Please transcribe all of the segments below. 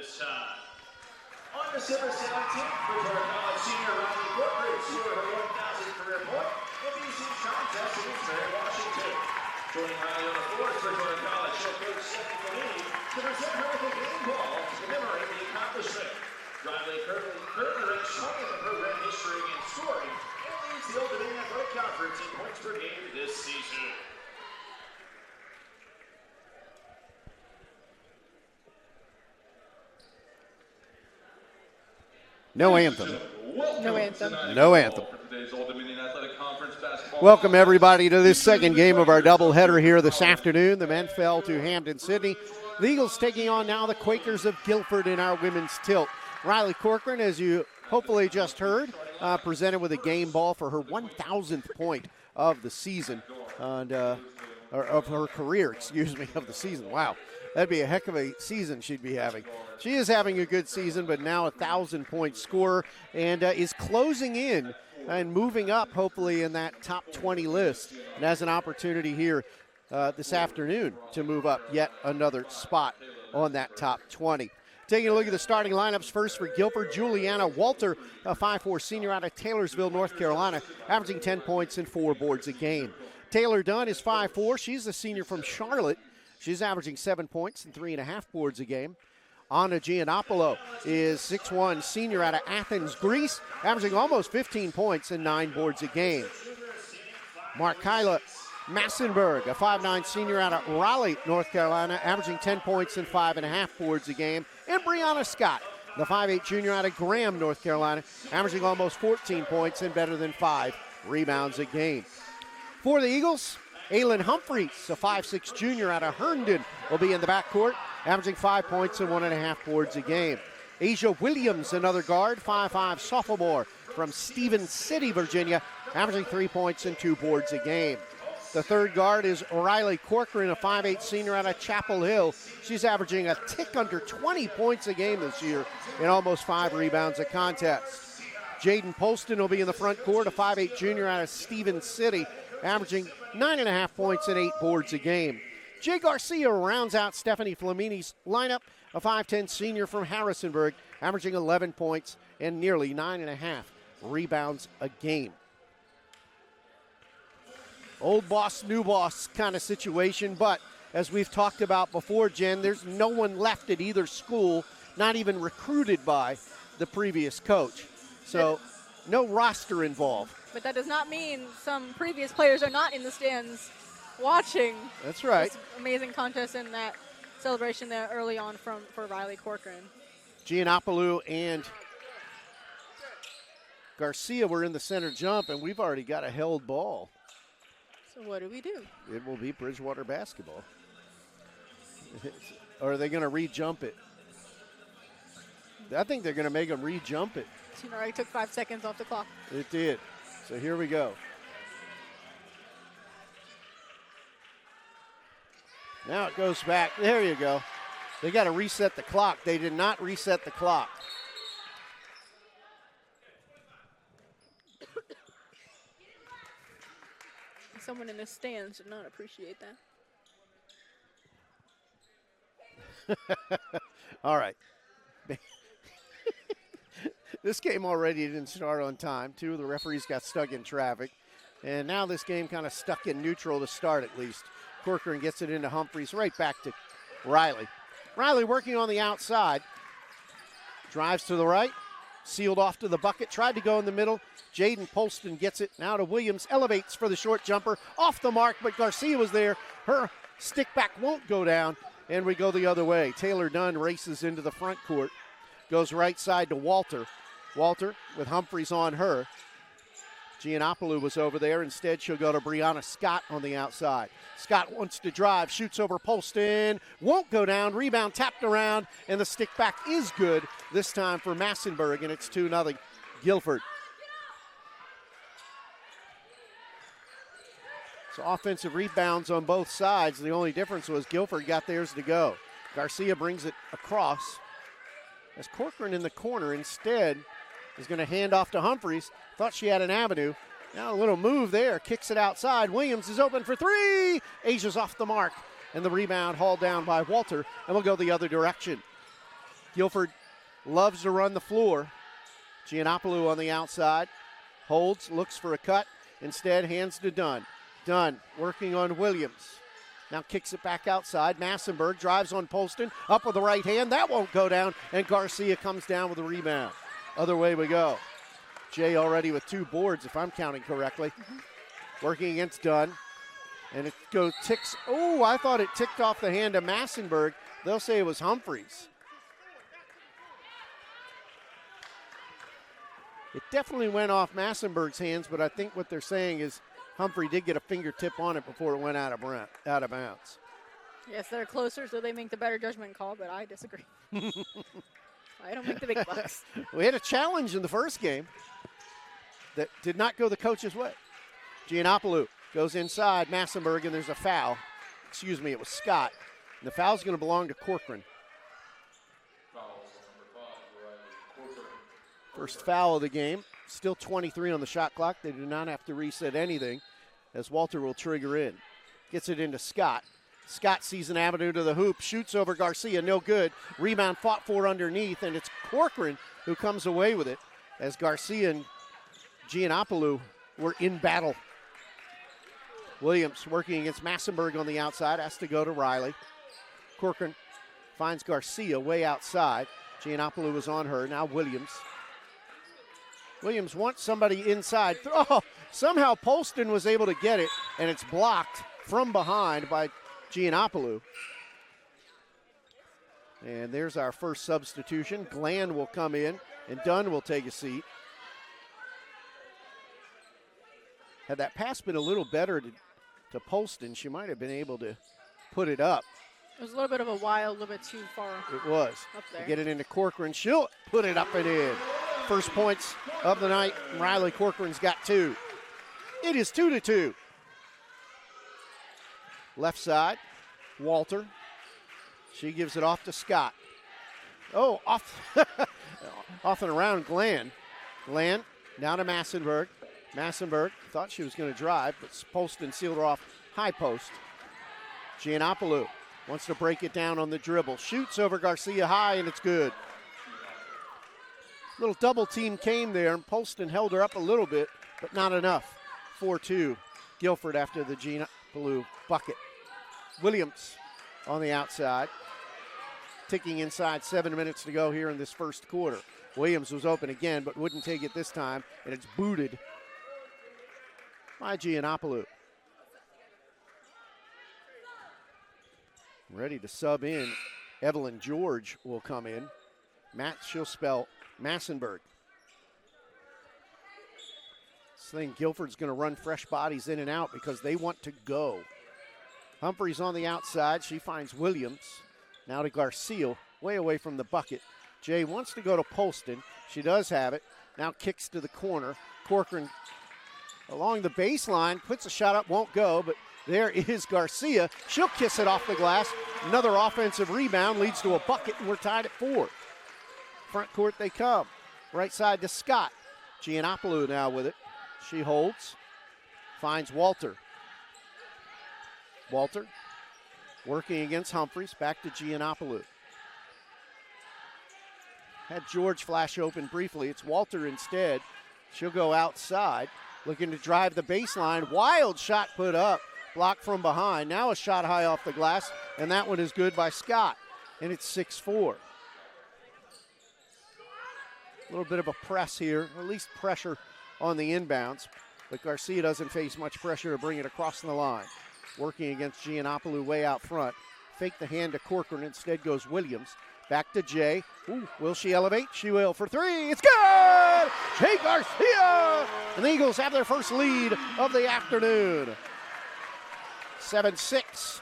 this time. On December 17th, Bridgewater College senior Riley Corcoran scored her 1,000th career point in BC's contest against Mary Washington. Joining Riley on the floor is Bridgewater College head coach Stephanie Flamini to present her with a game ball to commemorate the accomplishment. Riley currently ranks 20th in program history in scoring and leads the Old Dominion Athletic Conference in points per game this season. No anthem. No anthem. No anthem. Welcome, everybody, to this second game of our doubleheader here this afternoon. The men fell to Hampden-Sydney. The Eagles taking on now the Quakers of Guilford in our women's tilt. Riley Corcoran, as you hopefully just heard, presented with a game ball for her 1,000th point of the season, and or of her career, of the season. Wow. That'd be a heck of a season she'd be having. She is having a good season, but now a 1,000-point scorer and is closing in and moving up, hopefully, in that top 20 list, and has an opportunity here this afternoon to move up yet another spot on that top 20. Taking a look at the starting lineups first for Guilford, Juliana Walter, a 5'4 senior out of Taylorsville, North Carolina, averaging 10 points and 4 boards a game. Taylor Dunn is 5'4. She's a senior from Charlotte. She's averaging 7 points and 3.5 boards a game. Anna Giannopoulos is 6'1", senior out of Athens, Greece, averaging almost 15 points and 9 boards a game. Markyla Massenberg, a 5'9", senior out of Raleigh, North Carolina, averaging 10 points and 5.5 boards a game. And Brianna Scott, the 5'8", junior out of Graham, North Carolina, averaging almost 14 points and better than 5 rebounds a game. For the Eagles, Aylin Humphreys, a 5'6" junior out of Herndon, will be in the backcourt, averaging 5 points and 1.5 boards a game. Asia Williams, another guard, 5'5" sophomore from Stevens City, Virginia, averaging 3 points and 2 boards a game. The third guard is Riley Corcoran, a 5'8" senior out of Chapel Hill. She's averaging a tick under 20 points a game this year and almost 5 rebounds a contest. Jaden Polston will be in the front court, a 5'8" junior out of Stevens City, averaging 9.5 points and 8 boards a game. Jay Garcia rounds out Stephanie Flamini's lineup, a 5'10" senior from Harrisonburg, averaging 11 points and nearly 9.5 rebounds a game. Old boss, new boss kind of situation, but as we've talked about before, Jen, there's no one left at either school, not even recruited by the previous coach. So no roster involved. But that does not mean some previous players are not in the stands watching. That's right. This amazing contest and that celebration there early on for Riley Corcoran. Giannopoulos and Garcia were in the center jump, and we've already got a held ball. So what do we do? It will be Bridgewater basketball. Or are they going to re-jump it? I think they're going to make them re-jump it. It already took 5 seconds off the clock. It did. So here we go. Now it goes back. There you go. They got to reset the clock. They did not reset the clock. Someone in the stands did not appreciate that. All right. This game already didn't start on time. 2 of the referees got stuck in traffic. And now this game kind of stuck in neutral to start at least. Corcoran gets it into Humphreys, right back to Riley. Riley working on the outside. Drives to the right. Sealed off to the bucket. Tried to go in the middle. Jaden Polston gets it now to Williams. Elevates for the short jumper. Off the mark, but Garcia was there. Her stick back won't go down. And we go the other way. Taylor Dunn races into the front court. Goes right side to Walter. Walter with Humphreys on her. Giannopoulos was over there. Instead, she'll go to Brianna Scott on the outside. Scott wants to drive, shoots over Polston, won't go down, rebound tapped around, and the stick back is good this time for Massenberg, and it's 2-0 Guilford. So offensive rebounds on both sides. The only difference was Guilford got theirs to go. Garcia brings it across. As Corcoran in the corner instead is going to hand off to Humphreys. Thought she had an avenue. Now a little move there. Kicks it outside. Williams is open for 3. Asia's off the mark. And the rebound hauled down by Walter. And we'll go the other direction. Guilford loves to run the floor. Giannopoulou on the outside. Holds, looks for a cut. Instead, hands to Dunn. Dunn working on Williams. Now kicks it back outside. Massenberg drives on Polston. Up with the right hand. That won't go down. And Garcia comes down with a rebound. Other way we go. Jay already with 2 boards, if I'm counting correctly. Working against Dunn. And it ticks. Oh, I thought it ticked off the hand of Massenberg. They'll say it was Humphreys. It definitely went off Massenberg's hands, but I think what they're saying is Humphrey did get a fingertip on it before it went out of bounds. Yes, they're closer, so they make the better judgment call, but I disagree. I don't make the big bucks. We had a challenge in the first game that did not go the coach's way. Giannopoulou goes inside Massenberg, and there's a foul. Excuse me, it was Scott. And the foul's going to belong to Corcoran. First foul of the game. Still 23 on the shot clock. They do not have to reset anything as Walter will trigger in. Gets it into Scott. Scott sees an avenue to the hoop, shoots over Garcia, no good. Rebound fought for underneath, and it's Corcoran who comes away with it as Garcia and Giannopoulou were in battle. Williams working against Massenberg on the outside, has to go to Riley. Corcoran finds Garcia way outside. Giannopoulou was on her, now Williams. Williams wants somebody inside. Oh, somehow Polston was able to get it, and it's blocked from behind by Giannopoulou. And there's our first substitution. Glenn will come in, and Dunn will take a seat. Had that pass been a little better to Polston, she might have been able to put it up. It was a little bit of a wild, a little bit too far. It was. Up there. Get it into Corcoran. She'll put it up and in. First points of the night. Riley Corcoran's got 2. It is 2-2. Left side, Walter. She gives it off to Scott. Oh, off, off and around Glenn. Glenn down to Massenberg. Massenberg thought she was going to drive, but Polston sealed her off high post. Giannopoulou wants to break it down on the dribble. Shoots over Garcia high, and it's good. Little double team came there, and Polston held her up a little bit, but not enough. 4-2, Guilford after the Giannopoulou bucket. Williams on the outside. Ticking inside, 7 minutes to go here in this first quarter. Williams was open again, but wouldn't take it this time, and it's booted by Giannopoulou. Ready to sub in. Evelyn George will come in. She'll spell Massenberg. This thing, Guilford's going to run fresh bodies in and out because they want to go. Humphreys on the outside. She finds Williams. Now to Garcia, way away from the bucket. Jay wants to go to Polston. She does have it. Now kicks to the corner. Corcoran along the baseline, puts a shot up, won't go, but there is Garcia. She'll kiss it off the glass. Another offensive rebound leads to a bucket, and we're tied at 4. Front court they come. Right side to Scott. Giannopoulou now with it. She holds. Finds Walter. Walter working against Humphreys. Back to Giannopoulou. Had George flash open briefly. It's Walter instead. She'll go outside. Looking to drive the baseline. Wild shot put up. Blocked from behind. Now a shot high off the glass. And that one is good by Scott. And it's 6-4. A little bit of a press here. At least pressure on the inbounds. But Garcia doesn't face much pressure to bring it across the line. Working against Giannopoulou way out front. Fake the hand to Corcoran. Instead goes Williams. Back to Jay. Ooh, will she elevate? She will for 3. It's good! Jay Garcia! And the Eagles have their first lead of the afternoon. 7-6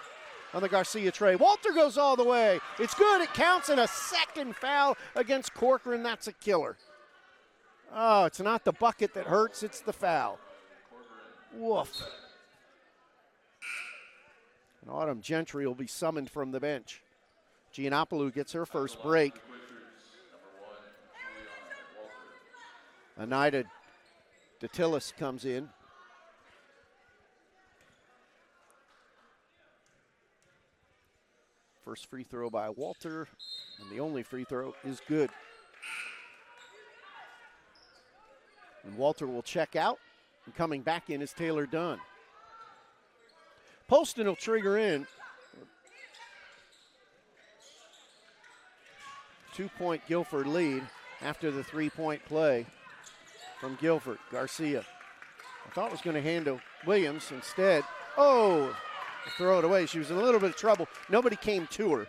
on the Garcia tray. Walter goes all the way. It's good. It counts, and a second foul against Corcoran. That's a killer. Oh, it's not the bucket that hurts. It's the foul. Woof. And Autumn Gentry will be summoned from the bench. Giannopoulou gets her first break. Anida Datilis comes in. First free throw by Walter, and the only free throw is good. And Walter will check out, and coming back in is Taylor Dunn. Poston will trigger in. 2-point Guilford lead after the 3-point play from Guilford. Garcia. I thought it was going to hand to Williams. Instead, throw it away. She was in a little bit of trouble. Nobody came to her.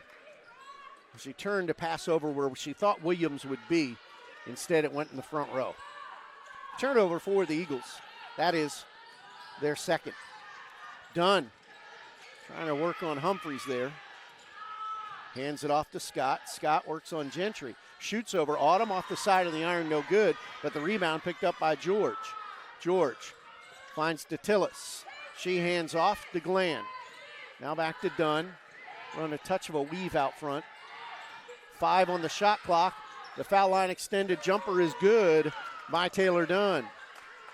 She turned to pass over where she thought Williams would be. Instead, it went in the front row. Turnover for the Eagles. That is their second. Dunn trying to work on Humphreys there. Hands it off to Scott. Scott works on Gentry. Shoots over Autumn off the side of the iron, no good. But the rebound picked up by George. George finds DeTillis. She hands off to Glenn. Now back to Dunn. Run a touch of a weave out front. 5 on the shot clock. The foul line extended jumper is good by Taylor Dunn.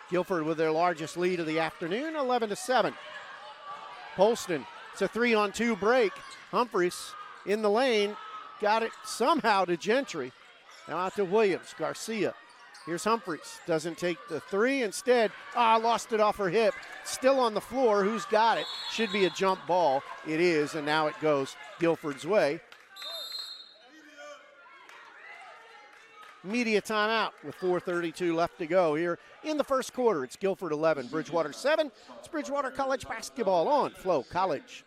Guilford with their largest lead of the afternoon, 11-7. Polston, it's a 3-on-2 break. Humphreys in the lane, got it somehow to Gentry. Now out to Williams. Garcia. Here's Humphreys. Doesn't take the three. Instead, lost it off her hip. Still on the floor. Who's got it? Should be a jump ball. It is, and now it goes Guilford's way. Media timeout with 4:32 left to go here in the first quarter. It's Guilford 11, Bridgewater 7. It's Bridgewater College basketball on Flo College.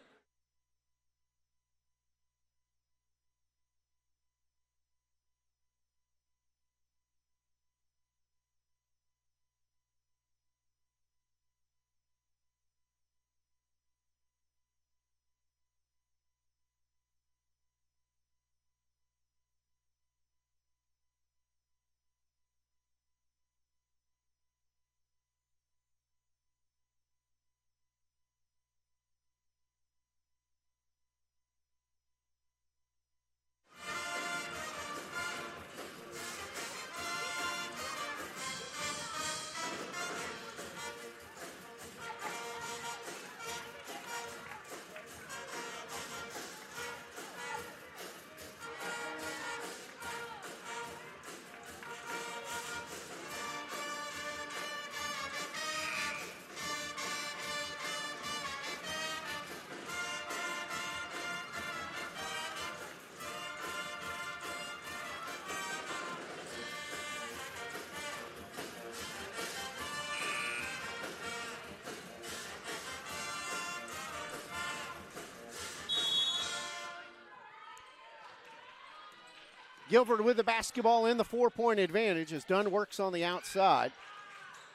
Guilford with the basketball in the 4-point advantage as Dunn works on the outside.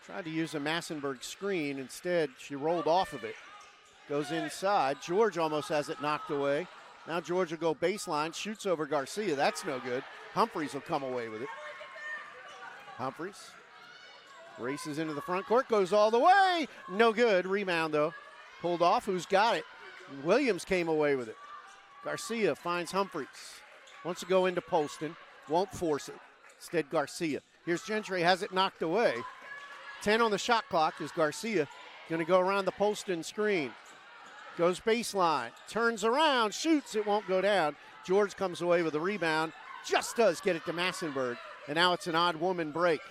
Tried to use a Massenberg screen. Instead, she rolled off of it. Goes inside. George almost has it knocked away. Now George will go baseline, shoots over Garcia. That's no good. Humphreys will come away with it. Humphreys races into the front court, goes all the way. No good. Rebound, though. Pulled off. Who's got it? Williams came away with it. Garcia finds Humphreys. Wants to go into Polston. Won't force it. Instead, Garcia. Here's Gentry. Has it knocked away. 10 on the shot clock is Garcia. Going to go around the Polston screen. Goes baseline. Turns around. Shoots. It won't go down. George comes away with a rebound. Just does get it to Massenberg. And now it's an odd woman break.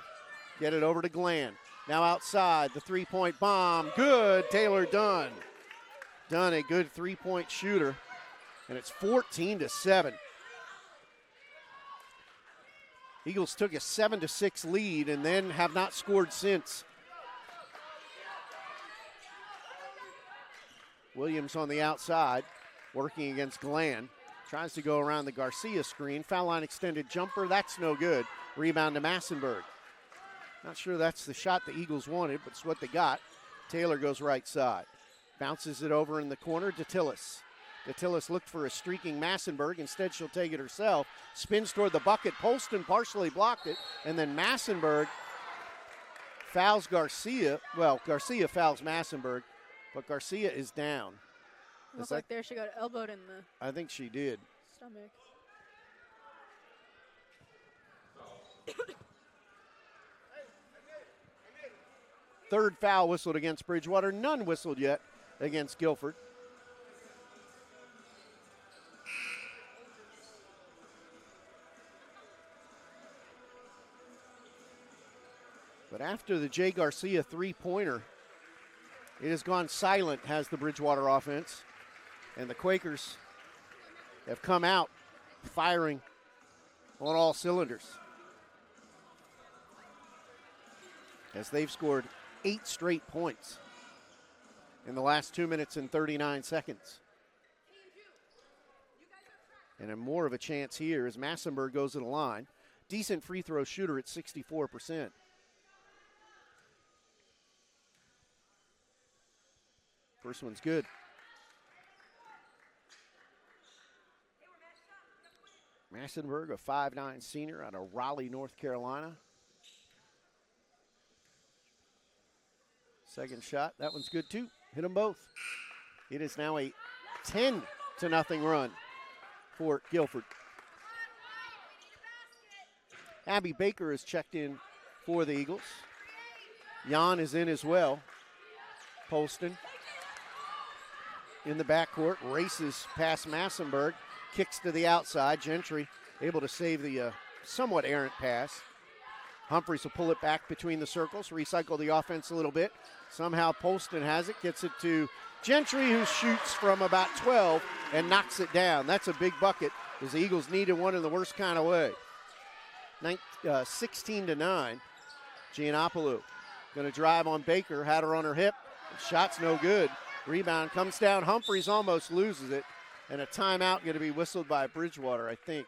Get it over to Glenn. Now outside. The three-point bomb. Good. Taylor Dunn. Dunn, a good three-point shooter. And it's 14-7. Eagles took a 7-6 lead and then have not scored since. Williams on the outside, working against Glenn. Tries to go around the Garcia screen. Foul line extended jumper, that's no good. Rebound to Massenberg. Not sure that's the shot the Eagles wanted, but it's what they got. Taylor goes right side. Bounces it over in the corner, DeTillis. DeTillis looked for a streaking Massenberg. Instead, she'll take it herself. Spins toward the bucket. Polston partially blocked it. And then Massenberg fouls Garcia. Well, Garcia fouls Massenberg, but Garcia is down. Looks like there she got elbowed in the I think she did. stomach. Third foul whistled against Bridgewater. None whistled yet against Guilford. But after the Jay Garcia three-pointer, it has gone silent, has the Bridgewater offense. And the Quakers have come out firing on all cylinders, as they've scored 8 straight points in the last 2 minutes and 39 seconds. And a more of a chance here as Massenberg goes to the line. Decent free throw shooter at 64%. First one's good. Massenberg, a 5'9" senior out of Raleigh, North Carolina. Second shot, that one's good too. Hit them both. It is now a 10-0 run for Guilford. Abby Baker is checked in for the Eagles. Jan is in as well. Poston in the backcourt, races past Massenberg, kicks to the outside. Gentry able to save the somewhat errant pass. Humphreys will pull it back between the circles, recycle the offense a little bit. Somehow Poston has it, gets it to Gentry, who shoots from about 12 and knocks it down. That's a big bucket, as the Eagles needed one in the worst kind of way. 16-9. Giannopoulou going to drive on Baker, had her on her hip. Shot's no good. Rebound comes down. Humphreys almost loses it. And a timeout going to be whistled by Bridgewater, I think.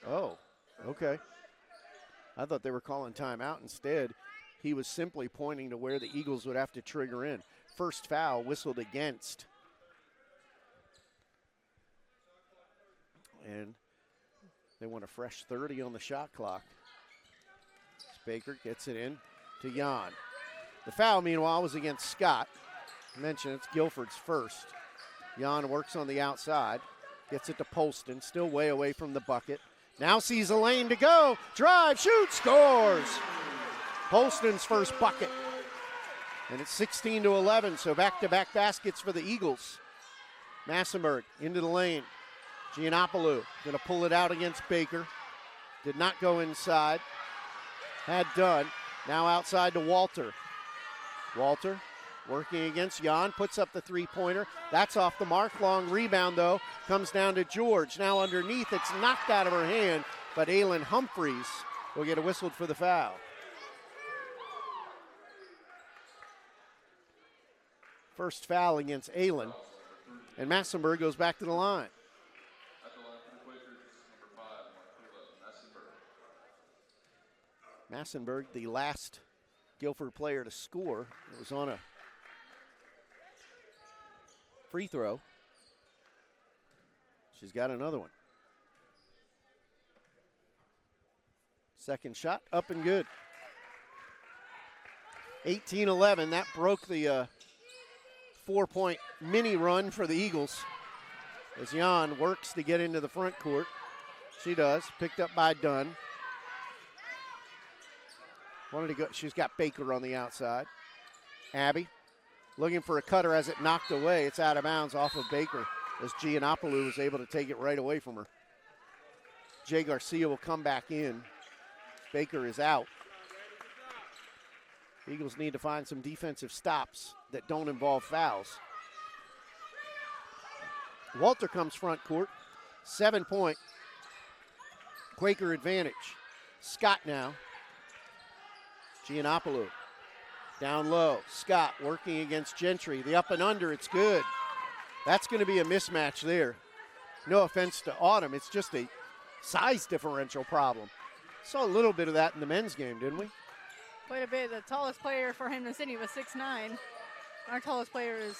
Oh, okay. I thought they were calling timeout. Instead, he was simply pointing to where the Eagles would have to trigger in. First foul whistled against. And they want a fresh 30 on the shot clock. Baker gets it in to Jan. The foul, meanwhile, was against Scott. I mentioned it's Guilford's first. Jan works on the outside, gets it to Poston, still way away from the bucket. Now sees a lane to go. Drive, shoot, scores. Poston's first bucket. And it's 16-11, so back-to-back baskets for the Eagles. Massenberg into the lane. Giannopoulou going to pull it out against Baker. Did not go inside. Had done. Now outside to Walter. Walter working against Jan, puts up the three-pointer. That's off the mark. Long rebound, though. Comes down to George. Now underneath. It's knocked out of her hand, but Aylin Humphreys will get a whistled for the foul. First foul against Aylin. And Massenberg goes back to the line. Massenberg, the last Guilford player to score. It was on a free throw. She's got another one. Second shot, up and good. 18-11, that broke the 4-point mini run for the Eagles as Jan works to get into the front court. She does, picked up by Dunn. Wanted to go. She's got Baker on the outside. Abby looking for a cutter as it knocked away. It's out of bounds off of Baker as Giannopoulou was able to take it right away from her. Jay Garcia will come back in. Baker is out. Eagles need to find some defensive stops that don't involve fouls. Walter comes front court. 7-point Quaker advantage. Scott now. Giannopoulou down low. Scott working against Gentry. The up and under, it's good. That's going to be a mismatch there. No offense to Autumn, it's just a size differential problem. Saw a little bit of that in the men's game, didn't we? Quite a bit. The tallest player for Hampden City was 6'9". Our tallest player is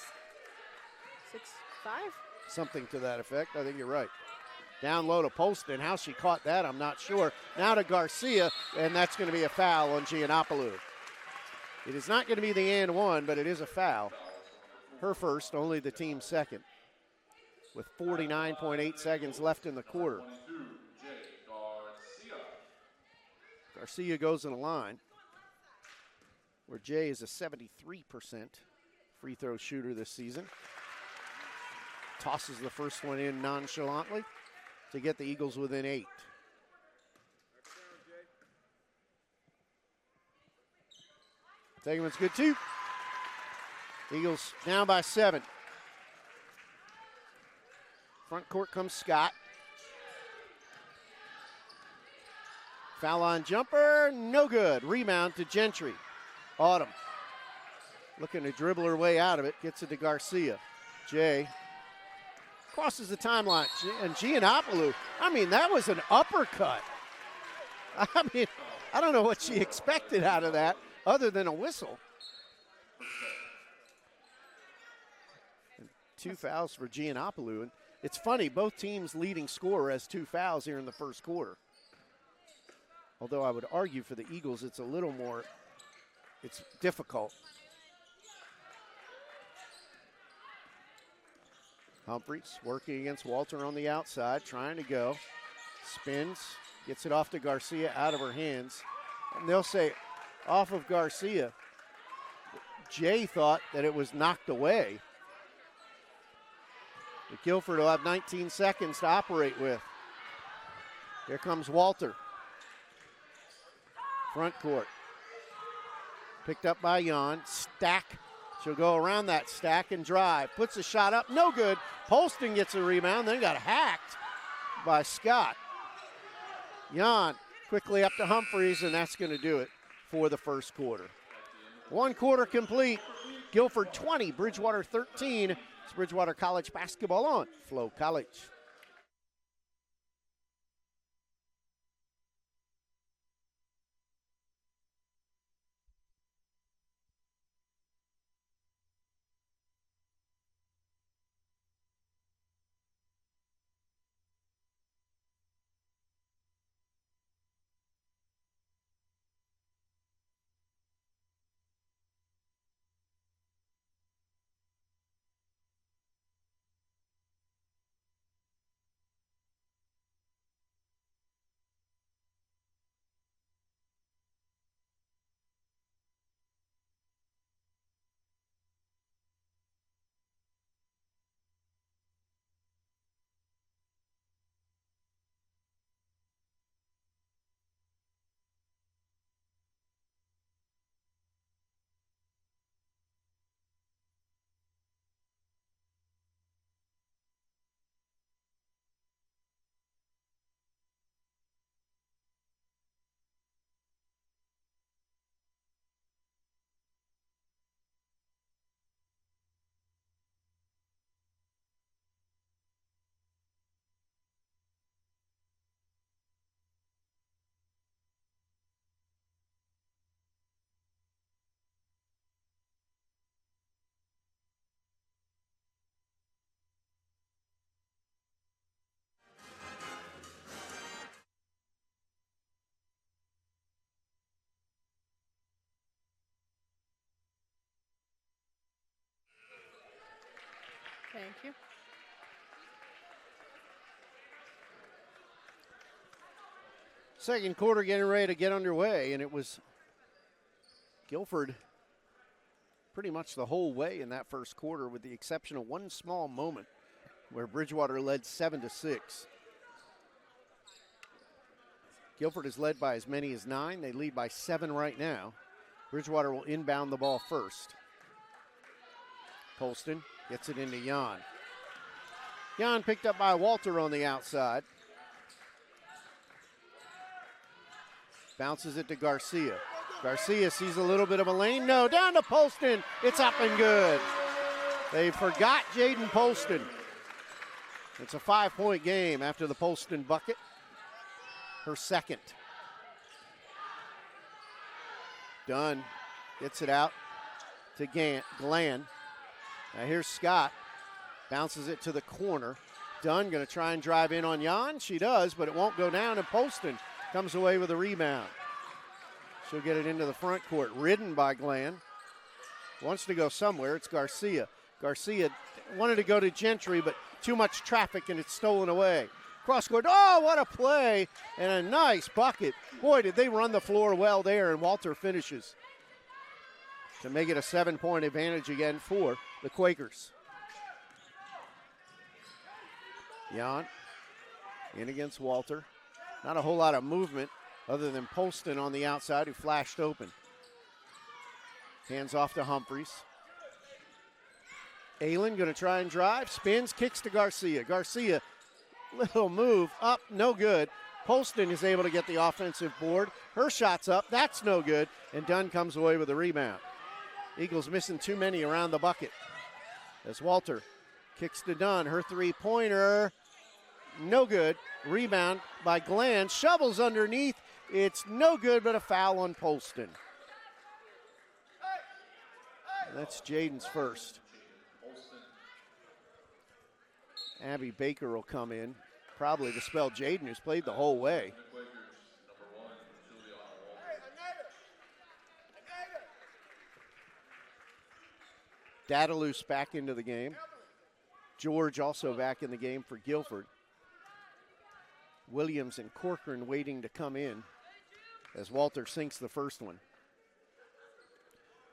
6'5". Something to that effect. I think you're right. Down low to Poston. How she caught that, I'm not sure. Now to Garcia, and that's going to be a foul on Giannopoulou. It is not going to be the and one, but it is a foul. Her first, only the team's second. With 49.8 seconds left in the quarter. Garcia goes in the line, where Jay is a 73% free throw shooter this season. Tosses the first one in nonchalantly to get the Eagles within 8. Second one's good too. Eagles down by 7. Front court comes Scott. Foul line jumper, no good. Rebound to Gentry. Autumn looking to dribble her way out of it, gets it to Garcia. Jay crosses the timeline, and Giannopoulou, that was an uppercut. I don't know what she expected out of that other than a whistle. And 2 fouls for Giannopoulou. And it's funny, both teams' leading scorer has 2 fouls here in the first quarter. Although I would argue for the Eagles, it's a little more, it's difficult. Humphreys working against Walter on the outside, trying to go. Spins, gets it off to Garcia, out of her hands. And they'll say off of Garcia. Jay thought that it was knocked away. But Guilford will have 19 seconds to operate with. Here comes Walter. Front court. Picked up by Jan. Stack. She'll go around that stack and drive. Puts a shot up. No good. Polston gets a rebound, then got hacked by Scott. Jan quickly up to Humphreys, and that's going to do it for the first quarter. 1 quarter complete. Guilford 20, Bridgewater 13. It's Bridgewater College basketball on Flo College. Thank you. Second quarter getting ready to get underway, and it was Guilford pretty much the whole way in that first quarter, with the exception of one small moment where Bridgewater led 7-6. Guilford is led by as many as 9. They lead by 7 right now. Bridgewater will inbound the ball first. Polston gets it into Jan. Jan picked up by Walter on the outside. Bounces it to Garcia. Garcia sees a little bit of a lane. No, down to Polston. It's up and good. They forgot Jaden Polston. It's a 5-point game after the Polston bucket. Her second. Dunn gets it out to Glenn. Now here's Scott. Bounces it to the corner. Dunn going to try and drive in on Jan. She does, but it won't go down, and Polston comes away with a rebound. She'll get it into the front court. Ridden by Glenn. Wants to go somewhere. It's Garcia. Garcia wanted to go to Gentry, but too much traffic, and it's stolen away. Cross court. Oh, what a play, and a nice bucket. Boy, did they run the floor well there, and Walter finishes to make it a 7-point advantage again for the Quakers. Jan in against Walter. Not a whole lot of movement other than Polston on the outside, who flashed open. Hands off to Humphreys. Aylen going to try and drive. Spins, kicks to Garcia. Garcia, little move, up, no good. Polston is able to get the offensive board. Her shot's up, that's no good. And Dunn comes away with a rebound. Eagles missing too many around the bucket. As Walter kicks to Dunn. Her three-pointer, no good. Rebound by Glenn. Shovels underneath. It's no good, but a foul on Polston. That's Jaden's first. Abby Baker will come in, probably to spell Jaden, who's played the whole way. Dadalus back into the game. George also back in the game for Guilford. Williams and Corcoran waiting to come in as Walter sinks the first one.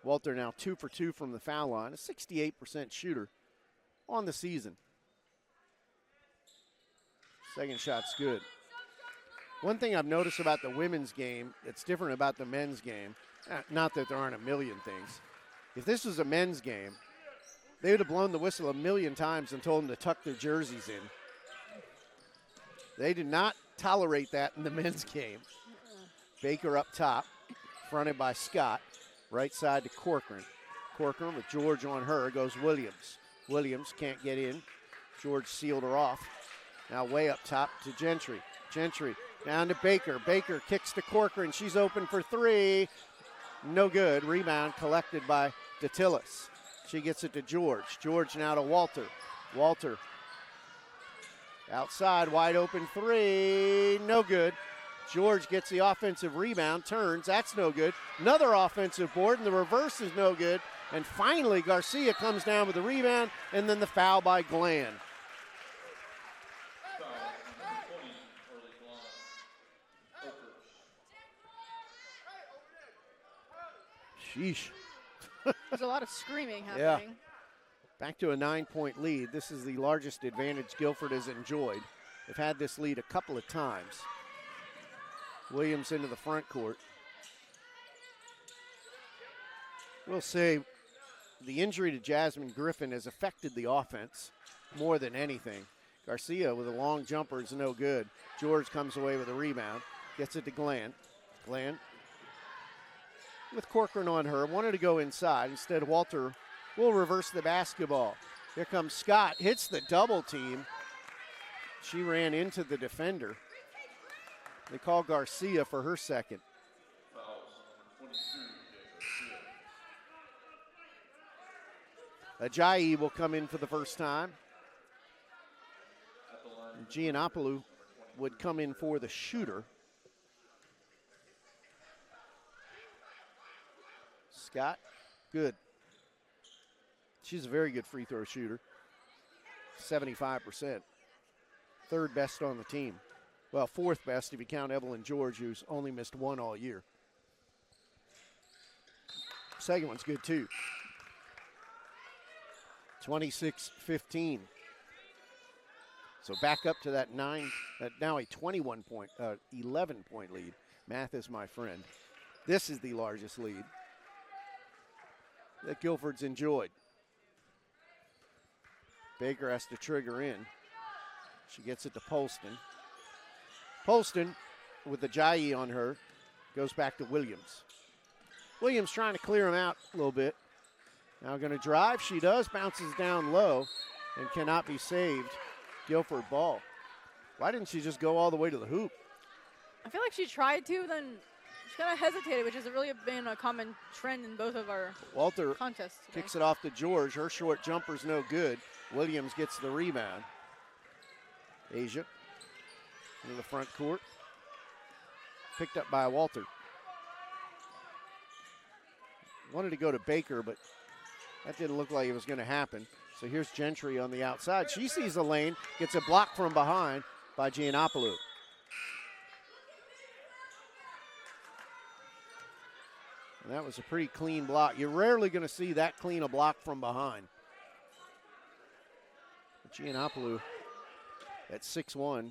Walter now 2 for 2 from the foul line, a 68% shooter on the season. Second shot's good. One thing I've noticed about the women's game that's different about the men's game, not that there aren't a million things. If this was a men's game, they would have blown the whistle a million times and told them to tuck their jerseys in. They did not tolerate that in the men's game. Baker up top, fronted by Scott. Right side to Corcoran. Corcoran with George on her, goes Williams. Williams can't get in. George sealed her off. Now way up top to Gentry. Gentry down to Baker. Baker kicks to Corcoran. She's open for three. No good. Rebound collected by Datillis. She gets it to George. George now to Walter. Walter outside, wide open three. No good. George gets the offensive rebound, turns. That's no good. Another offensive board, and the reverse is no good. And finally, Garcia comes down with the rebound, and then the foul by Glenn. Sheesh. There's a lot of screaming happening. Yeah. Back to a 9-point lead. This is the largest advantage Guilford has enjoyed. They've had this lead a couple of times. Williams into the front court. We'll say the injury to Jasmine Griffin has affected the offense more than anything. Garcia with a long jumper is no good. George comes away with a rebound. Gets it to Glenn. Glenn with Corcoran on her. Wanted to go inside. Instead, Walter will reverse the basketball. Here comes Scott. Hits the double team. She ran into the defender. They call Garcia for her second. Ajayi will come in for the first time. Giannopoulou would come in for the shooter. Scott, good. She's a very good free throw shooter. 75%. Third best on the team. Well, fourth best if you count Evelyn George, who's only missed one all year. Second one's good, too. 26-15. So back up to that now a 11-point lead. Math is my friend. This is the largest lead that Guilford's enjoyed. Baker has to trigger in. She gets it to Polston. Polston, with the Ajayi on her, goes back to Williams. Williams trying to clear him out a little bit. Now going to drive. She does. Bounces down low and cannot be saved. Guilford ball. Why didn't she just go all the way to the hoop? I feel like she tried to, then she kind of hesitated, which has really been a common trend in both of our Walter contests today. Kicks it off to George. Her short jumper's no good. Williams gets the rebound. Asia into the front court. Picked up by Walter. Wanted to go to Baker, but that didn't look like it was going to happen. So here's Gentry on the outside. She sees the lane, gets a block from behind by Giannopoulou. And that was a pretty clean block. You're rarely going to see that clean a block from behind. But Giannopoulou at 6'1",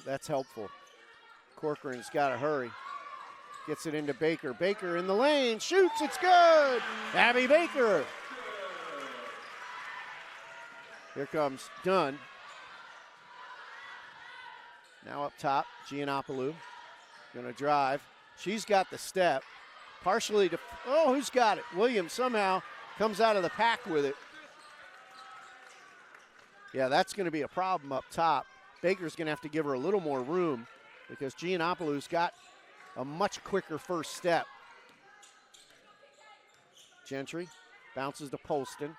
that's helpful. Corcoran's got to hurry. Gets it into Baker. Baker in the lane. Shoots. It's good. Abby Baker. Here comes Dunn. Now up top, Giannopoulou. Gonna drive. She's got the step. Partially to, oh, who's got it? Williams somehow comes out of the pack with it. Yeah, that's gonna be a problem up top. Baker's gonna have to give her a little more room because Giannopoulou's got a much quicker first step. Gentry bounces to Poston.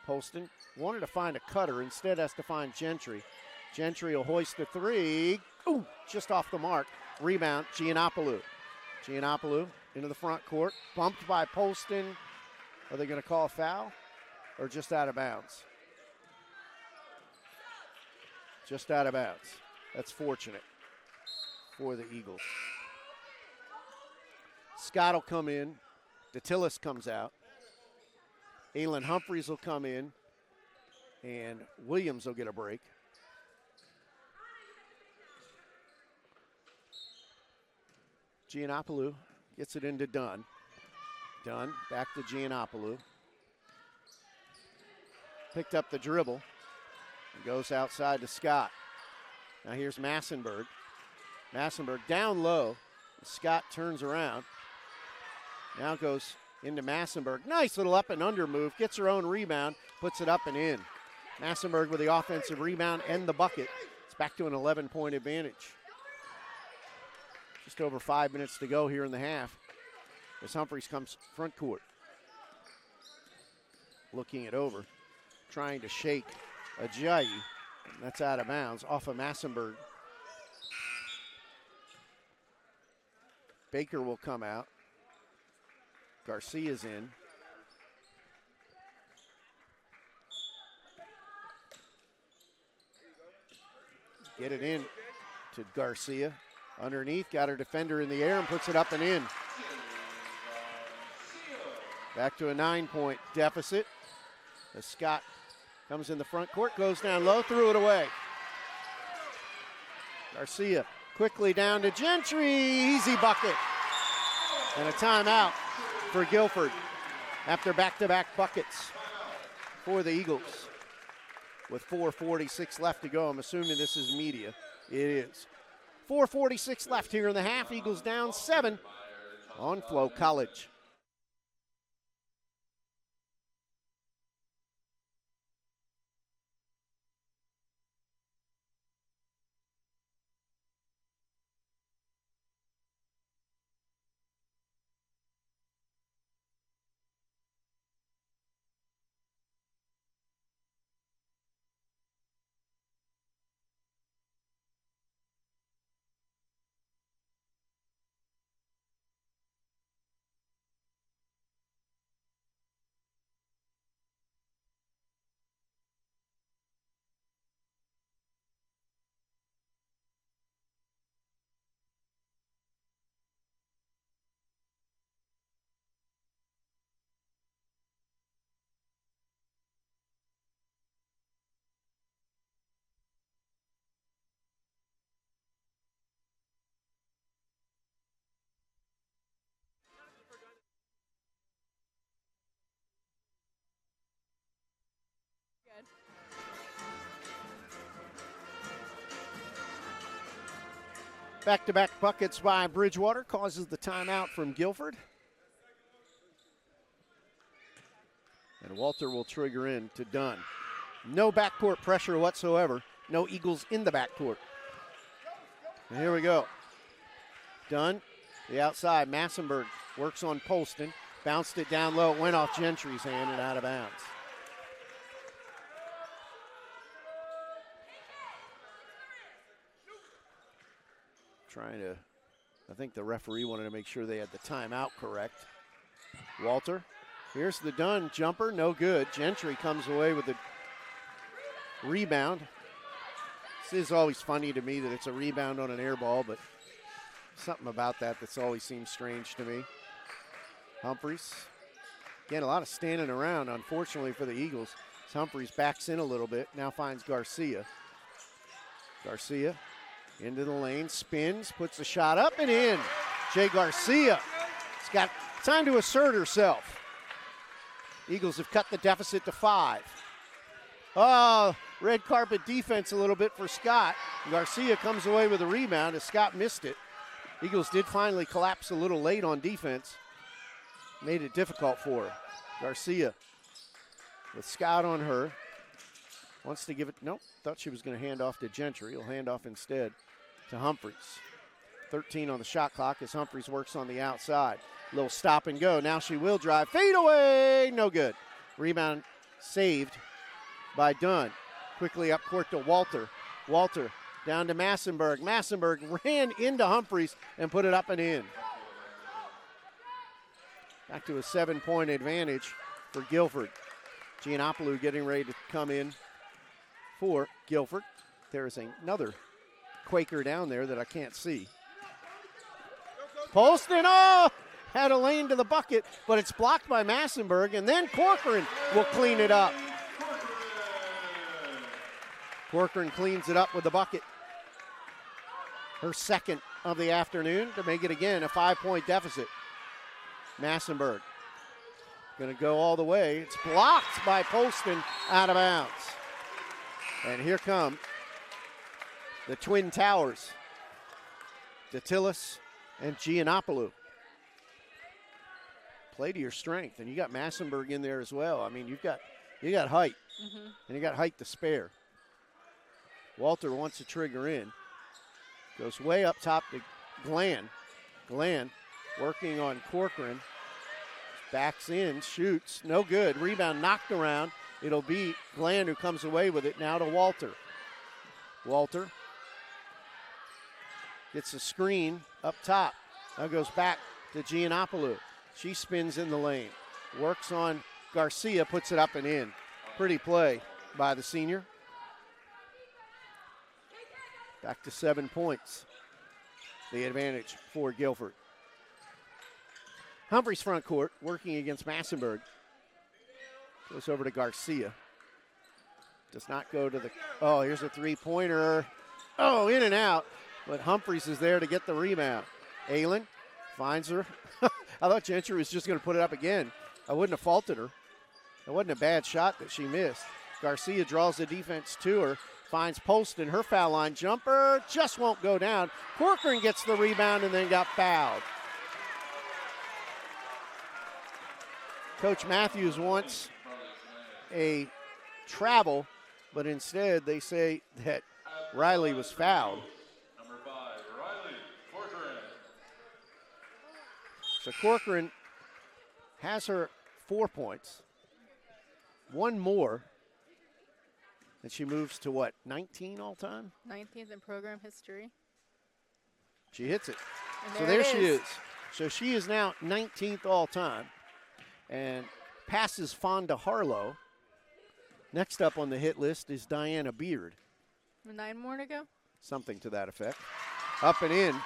Poston wanted to find a cutter, instead has to find Gentry. Gentry will hoist the three. Ooh, just off the mark. Rebound, Giannopoulou. Giannopoulou into the front court. Bumped by Poston. Are they going to call a foul or just out of bounds? Just out of bounds. That's fortunate for the Eagles. Scott will come in. DeTillis comes out. Aylin Humphreys will come in. And Williams will get a break. Giannopoulou gets it into Dunn. Dunn back to Giannopoulou. Picked up the dribble. And goes outside to Scott. Now here's Massenberg. Massenberg down low. Scott turns around. Now goes into Massenberg. Nice little up and under move. Gets her own rebound. Puts it up and in. Massenberg with the offensive rebound and the bucket. It's back to an 11-point advantage. Just over 5 minutes to go here in the half as Humphreys comes front court. Looking it over. Trying to shake Ajayi. That's out of bounds off of Massenberg. Baker will come out. Garcia's in. Get it in to Garcia. Underneath, got her defender in the air and puts it up and in. Back to a 9-point deficit as Scott comes in the front court, goes down low, threw it away. Garcia quickly down to Gentry, easy bucket. And a timeout for Guilford after back-to-back buckets for the Eagles. With 4:46 left to go, I'm assuming this is media. It is. 4:46 left here in the half. Eagles down 7 on Flo College. Back-to-back buckets by Bridgewater causes the timeout from Guilford. And Walter will trigger in to Dunn. No backcourt pressure whatsoever. No Eagles in the backcourt. And here we go. Dunn, the outside. Massenberg works on Poston. Bounced it down low. It went off Gentry's hand and out of bounds. I think the referee wanted to make sure they had the timeout correct. Walter, here's the Dunn jumper, no good. Gentry comes away with the rebound. This is always funny to me that it's a rebound on an air ball, but something about that's always seems strange to me. Humphreys, again, a lot of standing around, unfortunately for the Eagles. Humphreys backs in a little bit, now finds Garcia. Garcia into the lane, spins, puts the shot up and in. Jay Garcia has got time to assert herself. Eagles have cut the deficit to 5. Oh, red carpet defense a little bit for Scott. Garcia comes away with a rebound as Scott missed it. Eagles did finally collapse a little late on defense. Made it difficult for her. Garcia with Scott on her. Wants to give it, nope, thought she was going to hand off to Gentry. He'll hand off instead to Humphreys. 13 on the shot clock as Humphreys works on the outside. Little stop and go. Now she will drive. Fade away. No good. Rebound saved by Dunn. Quickly up court to Walter. Walter down to Massenberg. Massenberg ran into Humphreys and put it up and in. Back to a 7-point advantage for Guilford. Giannopoulou getting ready to come in for Guilford. There is another Quaker down there that I can't see. Poston, oh! Had a lane to the bucket, but it's blocked by Massenberg, and then Corcoran will clean it up. Corcoran cleans it up with the bucket. Her second of the afternoon to make it again a 5-point deficit. Massenberg going to go all the way. It's blocked by Poston, out of bounds. And here come the Twin Towers, Datilis and Giannopoulou. Play to your strength, and you got Massenberg in there as well. I mean, you got height, and you got height to spare. Walter wants to trigger in. Goes way up top to Glenn. Glenn working on Corcoran. Backs in, shoots, no good. Rebound knocked around. It'll be Glenn who comes away with it now to Walter. Walter gets a screen up top. Now goes back to Giannopoulou. She spins in the lane. Works on Garcia, puts it up and in. Pretty play by the senior. Back to 7 points. The advantage for Guilford. Humphreys front court working against Massenberg. Goes over to Garcia. Does not go to the, oh, here's a three-pointer. Oh, in and out. But Humphreys is there to get the rebound. Aylen finds her. I thought Gentry was just going to put it up again. I wouldn't have faulted her. It wasn't a bad shot that she missed. Garcia draws the defense to her. Finds Poston. Her foul line jumper just won't go down. Corcoran gets the rebound and then got fouled. Coach Matthews wants a travel, but instead they say that Riley was fouled. Number 5, Riley Corcoran. So Corcoran has her 4 points. One more. And she moves to what, 19 all time? 19th in program history. She hits it. And So there she is. So she is now 19th all time and passes Fonda Harlow. Next up on the hit list is Diana Beard. 9 more to go. Something to that effect. Up and in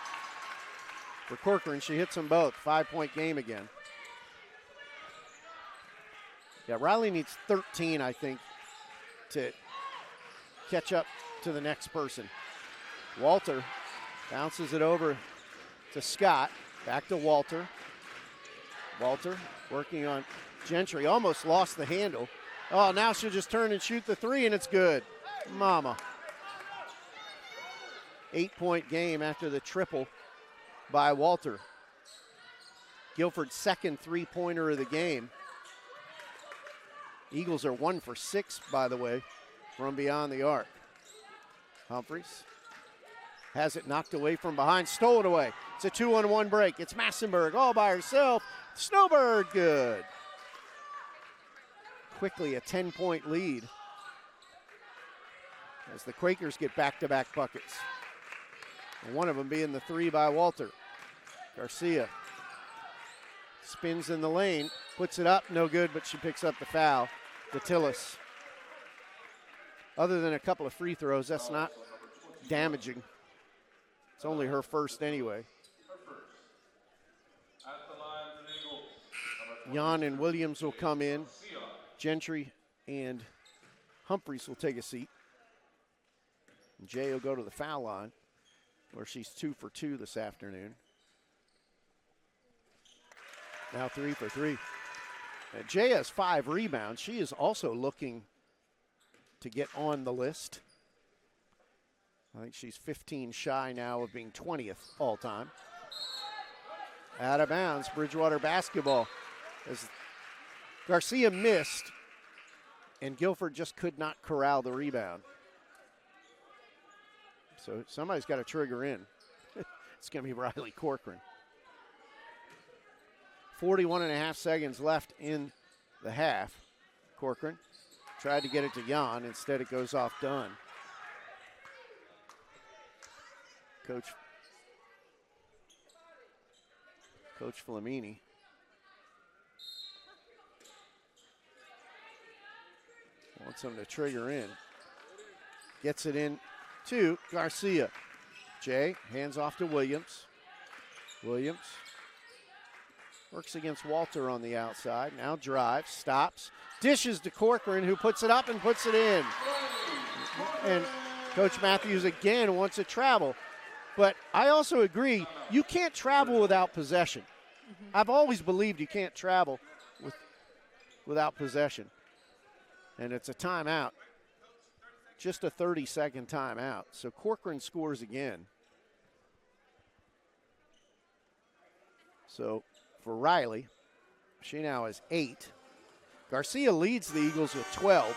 for Corcoran. She hits them both. 5-point game again. Yeah, Riley needs 13, I think, to catch up to the next person. Walter bounces it over to Scott. Back to Walter. Walter working on Gentry. Almost lost the handle. Oh, now she'll just turn and shoot the three, and it's good. Mama. 8-point game after the triple by Walter. Guilford's second three-pointer of the game. Eagles are 1 for 6, by the way, from beyond the arc. Humphreys has it knocked away from behind, stole it away. It's a 2-on-1 break. It's Massenberg all by herself. Snowbird, good. Quickly a 10-point lead as the Quakers get back-to-back buckets. And one of them being the three by Walter. Garcia spins in the lane, puts it up, no good, but she picks up the foul. Datilis. Other than a couple of free throws, that's not damaging. It's only her first anyway. Jan and Williams will come in. Gentry and Humphreys will take a seat. And Jay will go to the foul line, where she's 2 for 2 this afternoon. Now 3 for 3. Jay has 5 rebounds. She is also looking to get on the list. I think she's 15 shy now of being 20th all time. Out of bounds, Bridgewater basketball. As Garcia missed, and Guilford just could not corral the rebound. So somebody's got to trigger in. It's going to be Riley Corcoran. 41.5 seconds left in the half. Corcoran tried to get it to Jan. Instead, it goes off Dunn. Coach Flamini. Wants him to trigger in. Gets it in to Garcia. Jay hands off to Williams. Williams works against Walter on the outside. Now drives, stops, dishes to Corcoran, who puts it up and puts it in. And Coach Matthews again wants to travel. But I also agree, you can't travel without possession. I've always believed you can't travel without possession. And it's a timeout. Just a 30-second timeout. So Corcoran scores again. So for Riley, she now has 8. Garcia leads the Eagles with 12.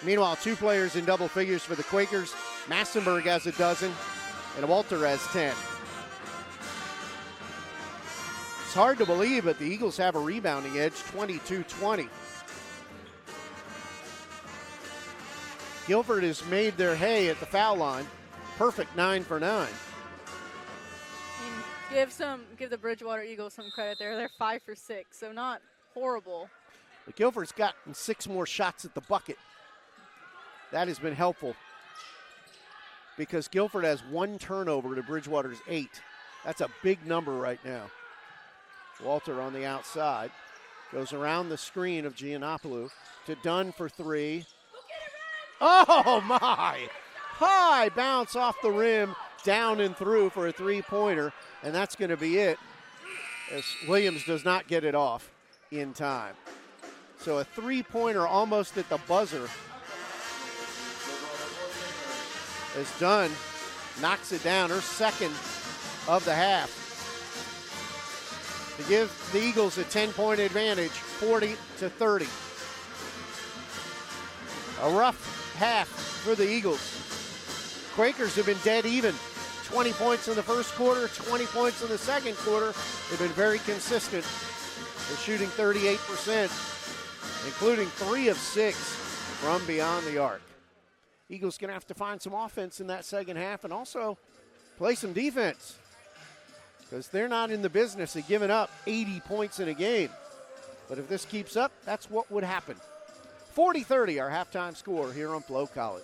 Meanwhile, 2 players in double figures for the Quakers. Massenberg has a dozen, and Walter has 10. It's hard to believe, but the Eagles have a rebounding edge, 22-20. Guilford has made their hay at the foul line. Perfect 9 for 9. Give the Bridgewater Eagles some credit there. They're 5 for 6, so not horrible. But Guilford's gotten 6 more shots at the bucket. That has been helpful because Guilford has 1 turnover to Bridgewater's 8. That's a big number right now. Walter on the outside. Goes around the screen of Giannopoulou to Dunn for 3. Oh, my! High bounce off the rim, down and through for a 3-pointer, and that's going to be it as Williams does not get it off in time. So a 3-pointer almost at the buzzer as Dunn knocks it down, her second of the half, to give the Eagles a 10-point advantage, 40-30. A rough half for the Eagles. Quakers have been dead even. 20 points in the first quarter, 20 points in the second quarter. They've been very consistent. They're shooting 38%, including 3 of 6 from beyond the arc. Eagles going to have to find some offense in that second half and also play some defense because they're not in the business of giving up 80 points in a game. But if this keeps up, that's what would happen. 40-30, our halftime score here on Flo College.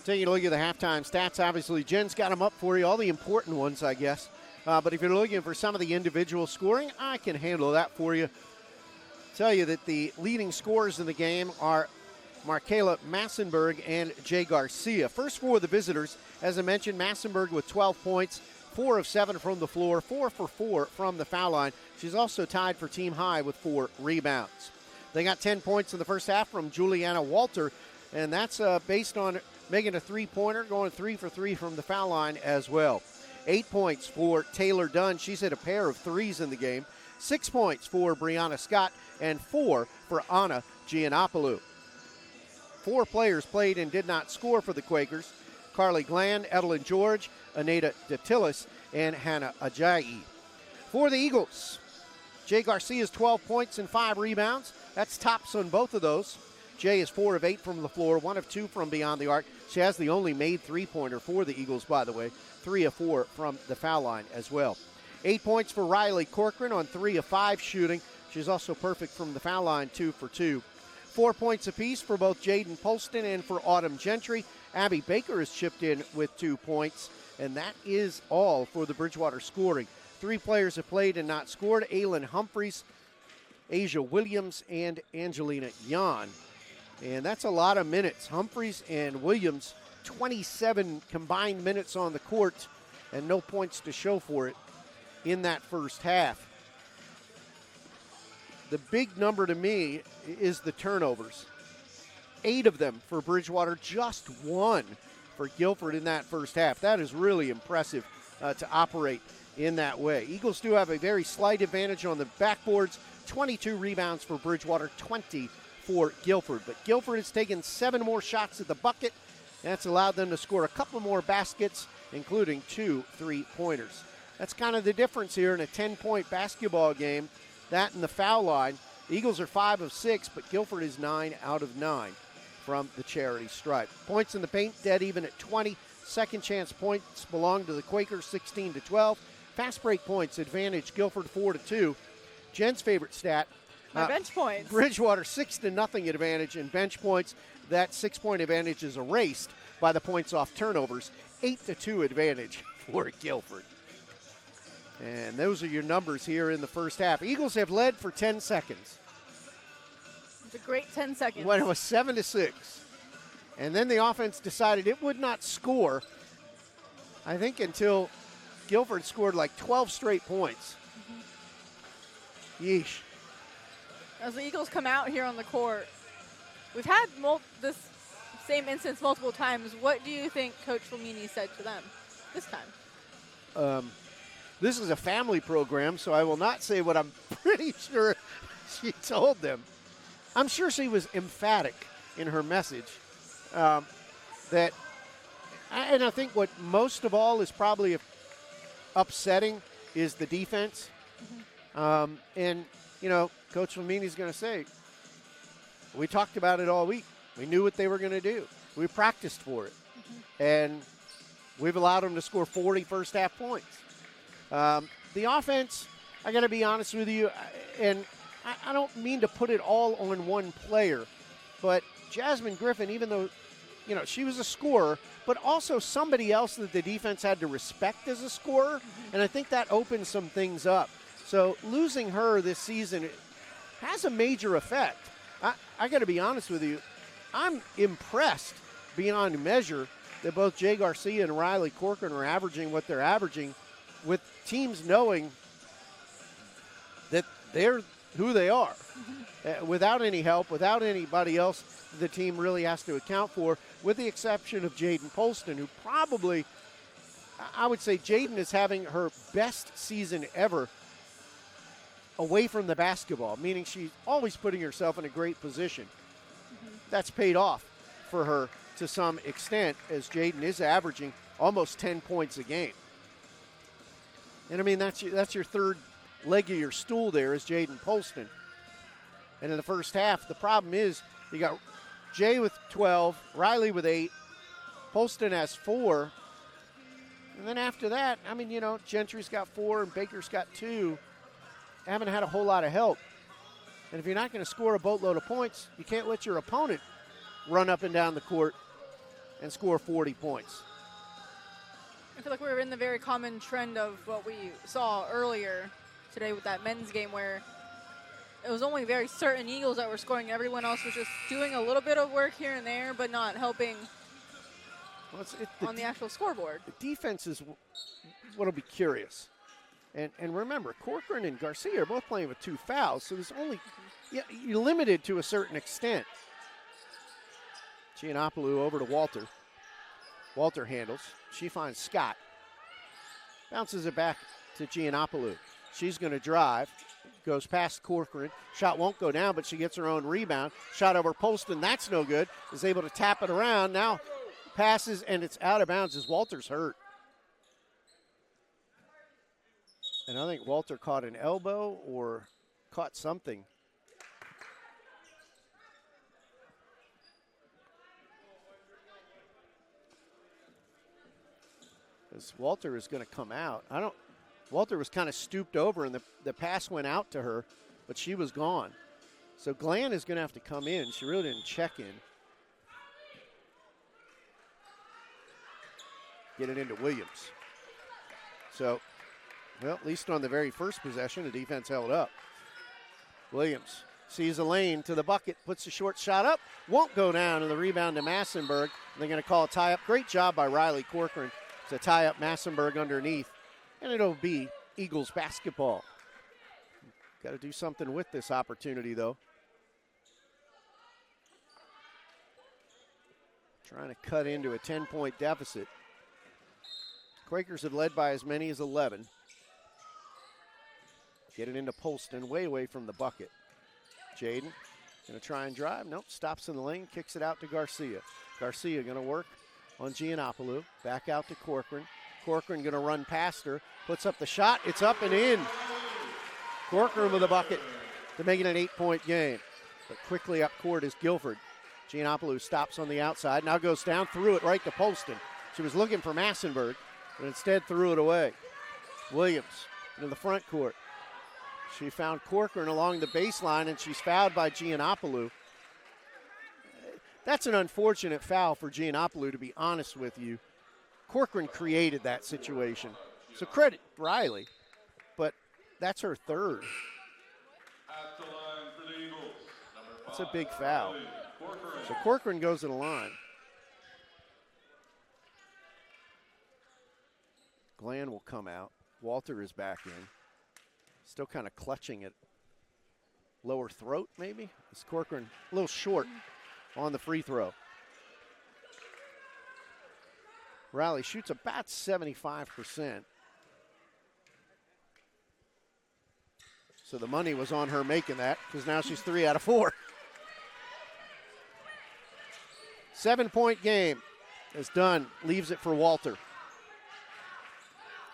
Taking a look at the halftime stats, obviously Jen's got them up for you, all the important ones, I guess. But if you're looking for some of the individual scoring, I can handle that for you. Tell you that the leading scorers in the game are Markayla Massenberg and Jay Garcia. First for the visitors, as I mentioned, Massenberg with 12 points, 4 of 7 from the floor, 4 for 4 from the foul line. She's also tied for team high with 4 rebounds. They got 10 points in the first half from Juliana Walter, and that's based on making a three-pointer, going 3 for 3 from the foul line as well. 8 points for Taylor Dunn. She's hit a pair of threes in the game. 6 points for Brianna Scott, and 4 for Anna Giannopoulou. 4 players played and did not score for the Quakers: Carly Gland, Edelyn George, Aneta Datilis, and Hannah Ajayi. For the Eagles, Jay Garcia's 12 points and 5 rebounds. That's tops on both of those. Jay is 4 of 8 from the floor, 1 of 2 from beyond the arc. She has the only made three-pointer for the Eagles, by the way. 3 of 4 from the foul line as well. 8 points for Riley Corcoran on 3 of 5 shooting. She's also perfect from the foul line, 2 for 2. 4 points apiece for both Jaden Polston and for Autumn Gentry. Abby Baker has chipped in with 2 points, and that is all for the Bridgewater scoring. 3 players have played and not scored: Aylin Humphreys, Asia Williams, and Angelina Yan. And that's a lot of minutes. Humphreys and Williams, 27 combined minutes on the court, and no points to show for it in that first half. The big number to me is the turnovers. 8 of them for Bridgewater, just 1 for Guilford in that first half. That is really impressive to operate in that way. Eagles do have a very slight advantage on the backboards. 22 rebounds for Bridgewater, 20 for Guilford. But Guilford has taken 7 more shots at the bucket. That's allowed them to score a couple more baskets, including 2 3-pointers. That's kind of the difference here in a 10-point basketball game. That and the foul line. The Eagles are 5 of 6, but Guilford is 9 out of 9 from the charity stripe. Points in the paint, dead even at 20. Second chance points belong to the Quakers, 16 to 12. Fast break points advantage Guilford 4 to 2. Jen's favorite stat. Bench points. Bridgewater 6 to nothing advantage in bench points. That 6-point advantage is erased by the points off turnovers. 8 to 2 advantage for Guilford. And those are your numbers here in the first half. Eagles have led for 10 seconds. It's a great 10 seconds. When it was 7 to 6. And then the offense decided it would not score, I think, until Guilford scored like 12 straight points. Yeesh. As the Eagles come out here on the court, we've had this same instance multiple times. What do you think Coach Flamini said to them this time? This is a family program, so I will not say what I'm pretty sure she told them. I'm sure she was emphatic in her message. And I think what most of all is probably upsetting is the defense. And, you know, Coach Flamini's going to say, we talked about it all week. We knew what they were going to do. We practiced for it. And we've allowed them to score 40 first half points. The offense, I got to be honest with you, and I don't mean to put it all on one player, but Jasmine Griffin, even though, you know, she was a scorer, but also somebody else that the defense had to respect as a scorer, and I think that opened some things up. So losing her this season has a major effect. I got to be honest with you, I'm impressed beyond measure that both Jay Garcia and Riley Corcoran are averaging what they're averaging, with teams knowing that they're who they are. Without any help, without anybody else the team really has to account for, with the exception of Jaden Polston, who probably, I would say Jaden is having her best season ever away from the basketball, meaning she's always putting herself in a great position. That's paid off for her to some extent, as Jaden is averaging almost 10 points a game. And I mean, that's your third leg of your stool there is Jaden Polston. And in the first half, the problem is you got Jay with 12, Riley with 8, Polston has 4. And then after that, I mean, you know, Gentry's got 4 and Baker's got 2. Haven't had a whole lot of help. And if you're not going to score a boatload of points, you can't let your opponent run up and down the court and score 40 points. I feel like we're in the very common trend of what we saw earlier today with that men's game, where it was only very certain Eagles that were scoring. Everyone else was just doing a little bit of work here and there, but not helping on the actual scoreboard. The defense is what'll be curious. And remember, Corcoran and Garcia are both playing with 2 fouls, so there's only, you're limited to a certain extent. Giannopoulou over to Walter. Walter handles. She finds Scott. Bounces it back to Giannopoulou. She's going to drive. Goes past Corcoran. Shot won't go down, but she gets her own rebound. Shot over Poston. That's no good. Is able to tap it around. Now passes, and it's out of bounds as Walter's hurt. And I think Walter caught an elbow or caught something. As Walter is going to come out. Walter was kind of stooped over, and the pass went out to her, but she was gone. So Glenn is going to have to come in. She really didn't check in. Get it into Williams. So, well, at least on the very first possession, the defense held up. Williams sees a lane to the bucket, puts a short shot up, won't go down, and the rebound to Massenberg. They're going to call a tie-up. Great job by Riley Corcoran to tie up Massenberg underneath, and it'll be Eagles basketball. Got to do something with this opportunity, though. Trying to cut into a 10-point deficit. Quakers have led by as many as 11. Get it into Polston, way away from the bucket. Jaden going to try and drive. Nope, stops in the lane, kicks it out to Garcia. Garcia going to work on Giannopoulou. Back out to Corcoran. Corcoran going to run past her. Puts up the shot. It's up and in. Corcoran with a bucket to make it an 8-point game. But quickly up court is Guilford. Giannopoulou stops on the outside. Now goes down, threw it right to Polston. She was looking for Massenberg, but instead threw it away. Williams into the front court. She found Corcoran along the baseline, and she's fouled by Giannopoulou. That's an unfortunate foul for Giannopoulou, to be honest with you. Corcoran created that situation. So credit Riley, but that's her third. That's a big foul. So Corcoran goes to the line. Glenn will come out. Walter is back in. Still kind of clutching at lower throat, maybe. Is Corcoran a little short on the free throw. Riley shoots about 75%. So the money was on her making that, because now she's 3 out of 4. 7-point game as Dunn leaves it for Walter.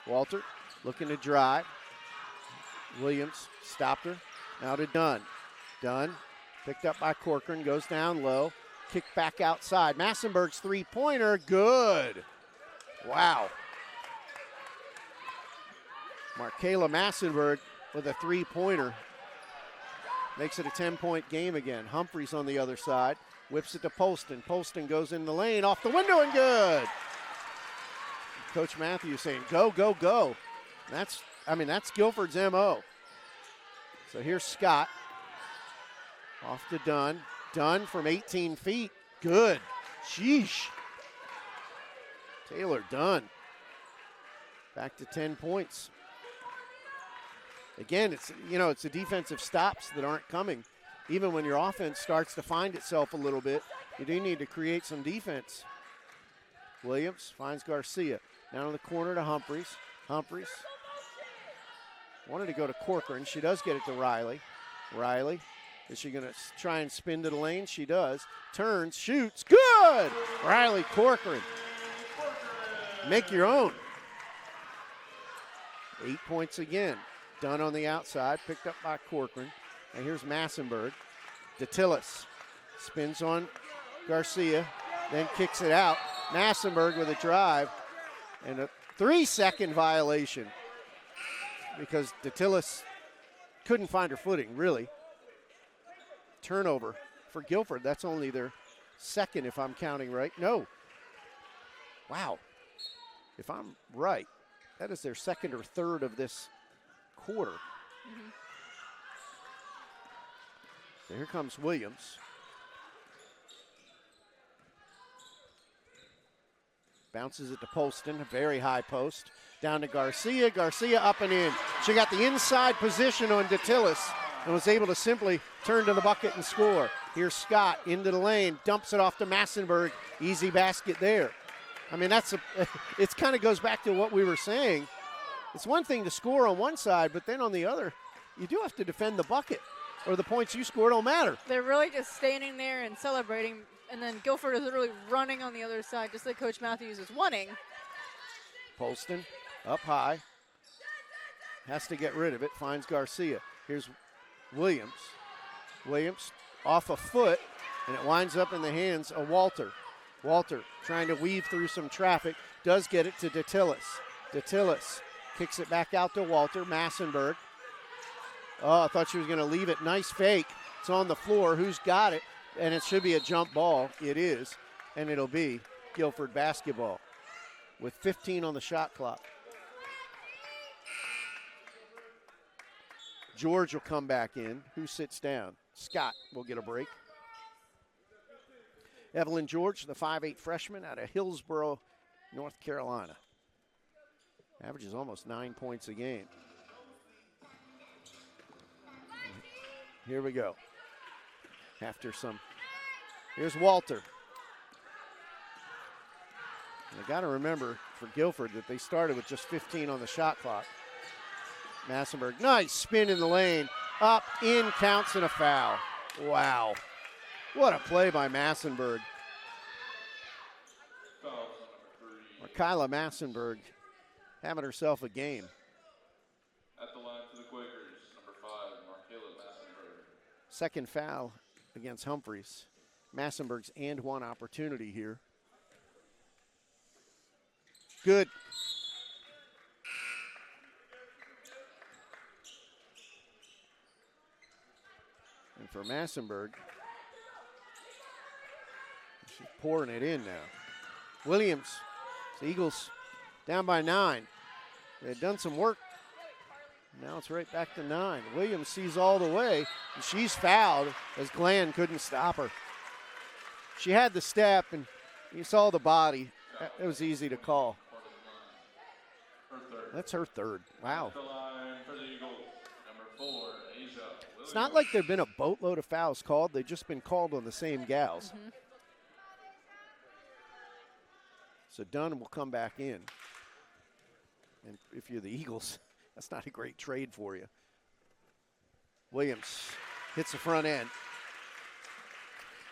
Walter looking to drive. Williams stopped her. Now to Dunn. Dunn picked up by Corcoran, goes down low. Kick back outside. Massenberg's three-pointer, good. Wow. Markayla Massenberg with a three-pointer. Makes it a 10-point game again. Humphreys on the other side. Whips it to Polston. Polston goes in the lane, off the window and good. Coach Matthews saying, go, go, go. That's Guilford's MO. So here's Scott. Off to Dunn. Dunn from 18 feet. Good. Sheesh. Taylor Dunn. Back to 10 points. Again, it's the defensive stops that aren't coming. Even when your offense starts to find itself a little bit, you do need to create some defense. Williams finds Garcia. Down in the corner to Humphreys. Humphreys wanted to go to Corcoran. She does get it to Riley. Riley, is she going to try and spin to the lane? She does. Turns, shoots, good! Riley Corcoran. Make your own. 8 points again. Dunn on the outside, picked up by Corcoran. And here's Massenberg. Datillis spins on Garcia, then kicks it out. Massenberg with a drive and a 3-second violation because Datillis couldn't find her footing, really. Turnover for Guilford. That's only their second, if I'm counting right. No, Wow. If I'm right, that is their second or third of this quarter. Mm-hmm. So here comes Williams. Bounces it to Poston, a very high post. Down to Garcia. Garcia up and in. She got the inside position on Datilis and was able to simply turn to the bucket and score. Here's Scott into the lane, dumps it off to Massenberg. Easy basket there. I mean, it kind of goes back to what we were saying. It's one thing to score on one side, but then on the other, you do have to defend the bucket, or the points you score don't matter. They're really just standing there and celebrating, and then Guilford is literally running on the other side, just like Coach Matthews is wanting. Poston up high. Has to get rid of it, finds Garcia. Here's Williams. Williams off a foot, and it winds up in the hands of Walter. Walter trying to weave through some traffic, does get it to Datilis. Datilis kicks it back out to Walter. Massenberg. Oh, I thought she was going to leave it. Nice fake. It's on the floor. Who's got it? And it should be a jump ball. It is. And it'll be Guilford basketball with 15 on the shot clock. George will come back in. Who sits down? Scott will get a break. Evelyn George, the 5'8 freshman out of Hillsborough, North Carolina. Averages almost 9 points a game. Here we go. Here's Walter. And I got to remember for Guilford that they started with just 15 on the shot clock. Massenberg, nice spin in the lane. Up, in, counts, and a foul. Wow. What a play by Massenberg. Kyla Massenberg having herself a game. At the line for the Quakers, number 5, Markayla Massenberg. Second foul against Humphreys. Massenberg's and one opportunity here. Good. And for Massenberg, she's pouring it in now. Williams, the Eagles down by 9. They had done some work. Now it's right back to 9. Williams sees all the way, and she's fouled as Glenn couldn't stop her. She had the step, and you saw the body. It was easy to call. That's her third. Wow. At the line for the Eagles, number 4, Asia. It's not like there have been a boatload of fouls called. They've just been called on the same gals. Mm-hmm. So Dunn will come back in. And if you're the Eagles, that's not a great trade for you. Williams hits the front end.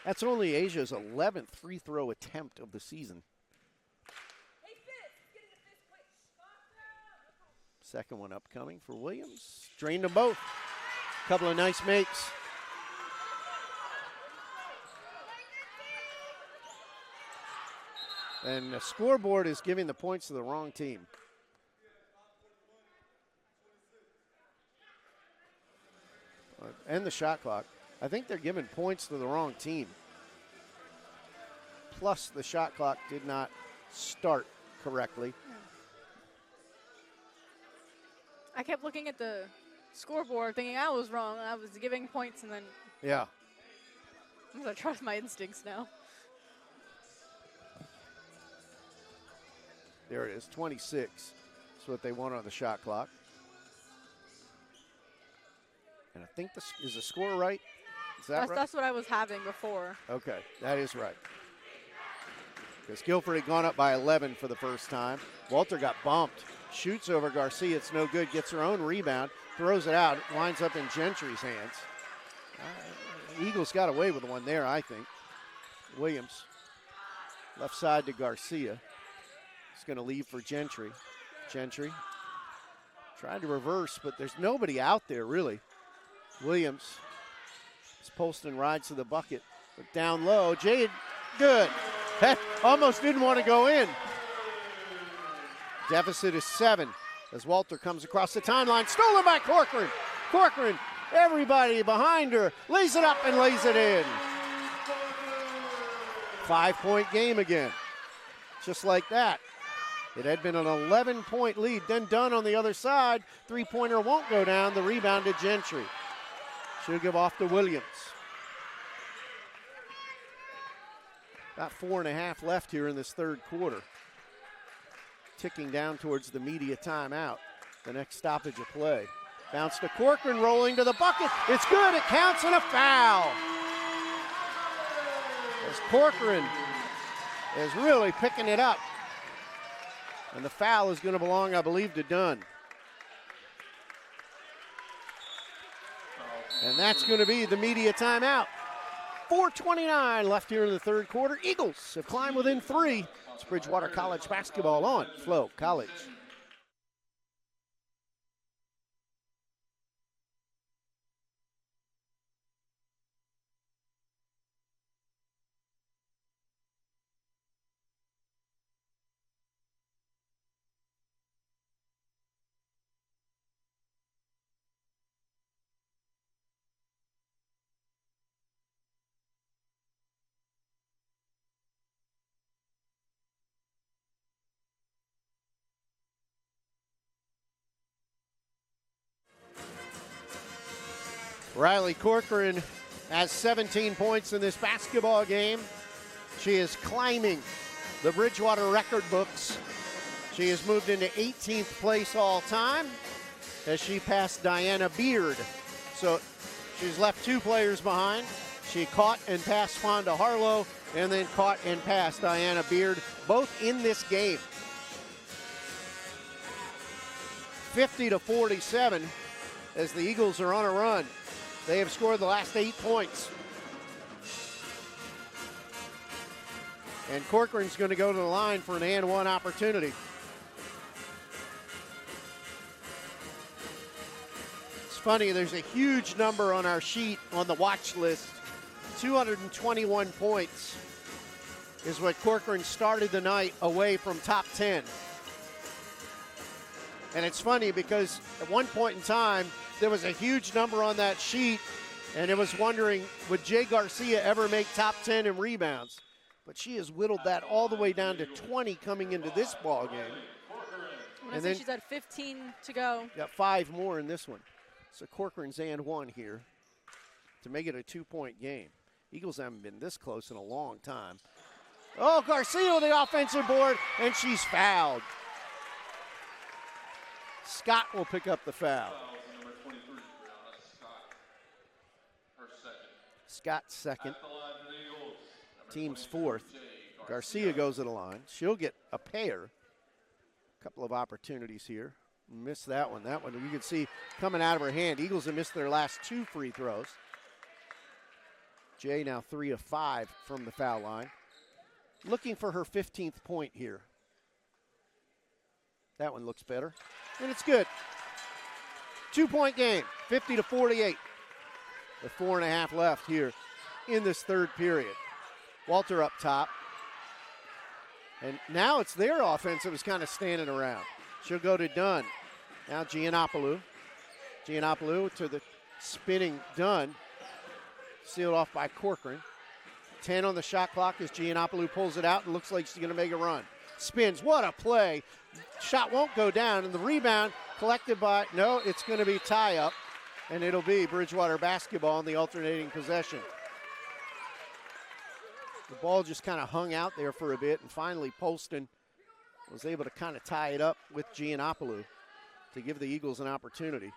That's only Asia's 11th free throw attempt of the season. Second one upcoming for Williams. Drained them both. Couple of nice makes. And the scoreboard is giving the points to the wrong team. And the shot clock. I think they're giving points to the wrong team. Plus, the shot clock did not start correctly. I kept looking at the scoreboard thinking I was wrong. I was giving points, and then Yeah. I'm going to trust my instincts now. There it is, 26. That's what they want on the shot clock. And I think this is the score right? Is that right? That's what I was having before. Okay, that is right. Because Guilford had gone up by 11 for the first time. Walter got bumped. Shoots over Garcia. It's no good. Gets her own rebound. Throws it out. It winds up in Gentry's hands. Eagles got away with one there, I think. Williams. Left side to Garcia. He's going to leave for Gentry. Gentry tried to reverse, but there's nobody out there, really. Williams. Poston rides to the bucket. But down low. Jade, good. That almost didn't want to go in. Deficit is 7 as Walter comes across the timeline. Stolen by Corcoran. Corcoran, everybody behind her, lays it up and lays it in. 5-point game again. just like that. It had been an 11-point lead. Then Dunn on the other side. Three-pointer won't go down. The rebound to Gentry. She'll give off to Williams. About 4.5 left here in this third quarter. Ticking down towards the media timeout. The next stoppage of play. Bounce to Corcoran, rolling to the bucket. It's good, it counts, and a foul. As Corcoran is really picking it up. And the foul is going to belong, I believe, to Dunn. And that's going to be the media timeout. 4:29 left here in the third quarter. Eagles have climbed within 3. It's Bridgewater College basketball on Flo College. Riley Corcoran has 17 points in this basketball game. She is climbing the Bridgewater record books. She has moved into 18th place all time as she passed Diana Beard. So she's left 2 players behind. She caught and passed Fonda Harlow and then caught and passed Diana Beard, both in this game. 50-47 as the Eagles are on a run. They have scored the last 8 points. And Corcoran's going to go to the line for an and one opportunity. It's funny, there's a huge number on our sheet on the watch list. 221 points is what Corcoran started the night away from top 10. And it's funny because at one point in time, there was a huge number on that sheet, and it was wondering, would Jay Garcia ever make top 10 in rebounds? But she has whittled that all the way down to 20 coming into this ball game. And then she's at 15 to go. Got 5 more in this one. So Corcoran's and one here to make it a 2-point game. Eagles haven't been this close in a long time. Oh, Garcia with the offensive board, and she's fouled. Scott will pick up the foul. Scott's second. Team's 4th. Garcia goes to the line. She'll get a pair. A couple of opportunities here. Missed that one. That one you can see coming out of her hand. Eagles have missed their last 2 free throws. Jay now 3 of 5 from the foul line. Looking for her 15th point here. That one looks better. And it's good. 2-point game, 50-48. With 4.5 left here in this third period. Walter up top. And now it's their offense that was kind of standing around. She'll go to Dunn. Now Giannopoulou. Giannopoulou to the spinning Dunn. Sealed off by Corcoran. 10 on the shot clock as Giannopoulou pulls it out and looks like she's going to make a run. Spins. What a play. Shot won't go down. And the rebound collected by, no, it's going to be tie up. And it'll be Bridgewater basketball in the alternating possession. The ball just kind of hung out there for a bit, and finally Polston was able to kind of tie it up with Giannopoulou to give the Eagles an opportunity.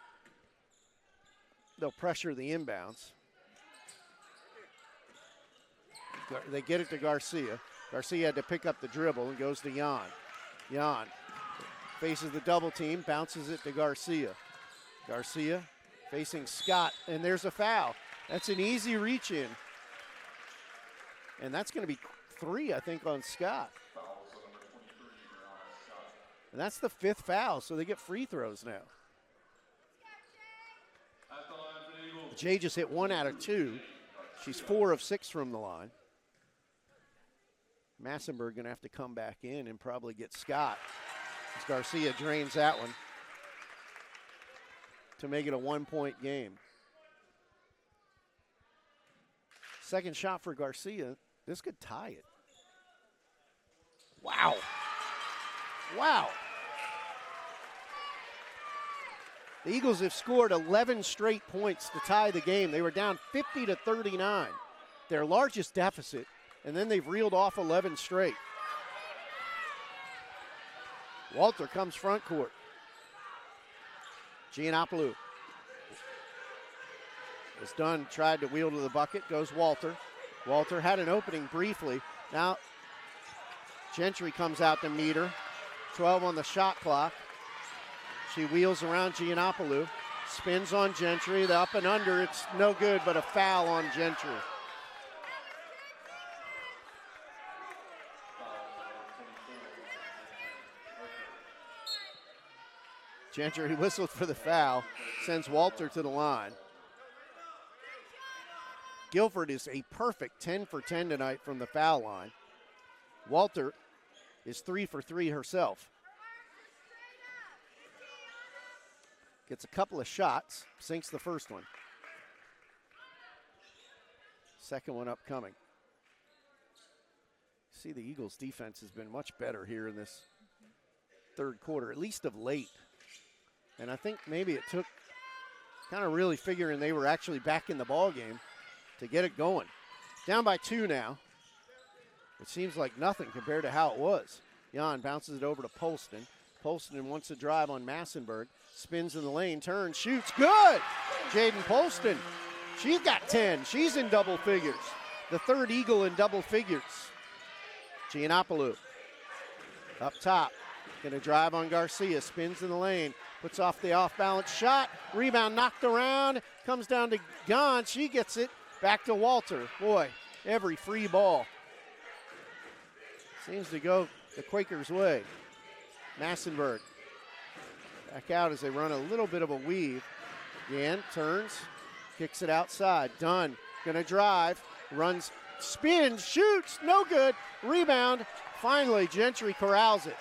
They'll pressure the inbounds. They get it to Garcia. Garcia had to pick up the dribble and goes to Jan. Jan faces the double team, bounces it to Garcia. Garcia facing Scott, and there's a foul. That's an easy reach in. And that's going to be 3, I think, on Scott. And that's the 5th foul, so they get free throws now. Jay just hit 1 out of 2. She's 4 of 6 from the line. Massenberg going to have to come back in and probably get Scott as Garcia drains that one to make it a 1-point game. Second shot for Garcia. This could tie it. Wow. Wow. The Eagles have scored 11 straight points to tie the game. They were down 50-39, their largest deficit, and then they've reeled off 11 straight. Walter comes front court. Giannopoulou is done, tried to wheel to the bucket, goes Walter. Walter had an opening briefly. Now Gentry comes out to meet her. 12 on the shot clock. She wheels around Giannopoulou, spins on Gentry, the up and under, it's no good, but a foul on Gentry. Gentry whistled for the foul, sends Walter to the line. Guilford is a perfect 10 for 10 tonight from the foul line. Walter is 3 for 3 herself. Gets a couple of shots, sinks the first one. Second one upcoming. See, the Eagles' defense has been much better here in this third quarter, at least of late. And I think maybe it took kind of really figuring they were actually back in the ball game to get it going. Down by 2 now. It seems like nothing compared to how it was. Jan bounces it over to Polston. Polston wants to drive on Massenberg. Spins in the lane, turns, shoots, good! Jaden Polston, she's got 10. She's in double figures. The third Eagle in double figures. Giannopoulou up top, gonna drive on Garcia, spins in the lane, puts off the off-balance shot, rebound knocked around, comes down to Gon, she gets it, back to Walter. Boy, every free ball seems to go the Quakers' way. Massenberg back out as they run a little bit of a weave. Yan turns, kicks it outside. Dunn gonna drive, runs, spins, shoots, no good. Rebound, finally Gentry corrals it.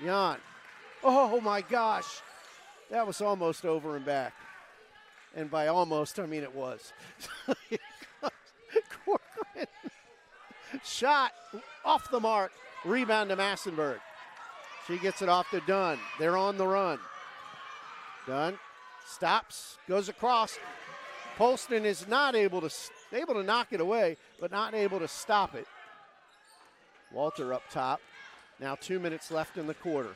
Jan, oh my gosh. That was almost over and back. And by almost, I mean it was. Corcoran. Shot off the mark, rebound to Massenberg. She gets it off to Dunn. They're on the run. Dunn stops, goes across. Polston is not able to knock it away, but not able to stop it. Walter up top. Now 2 minutes left in the quarter.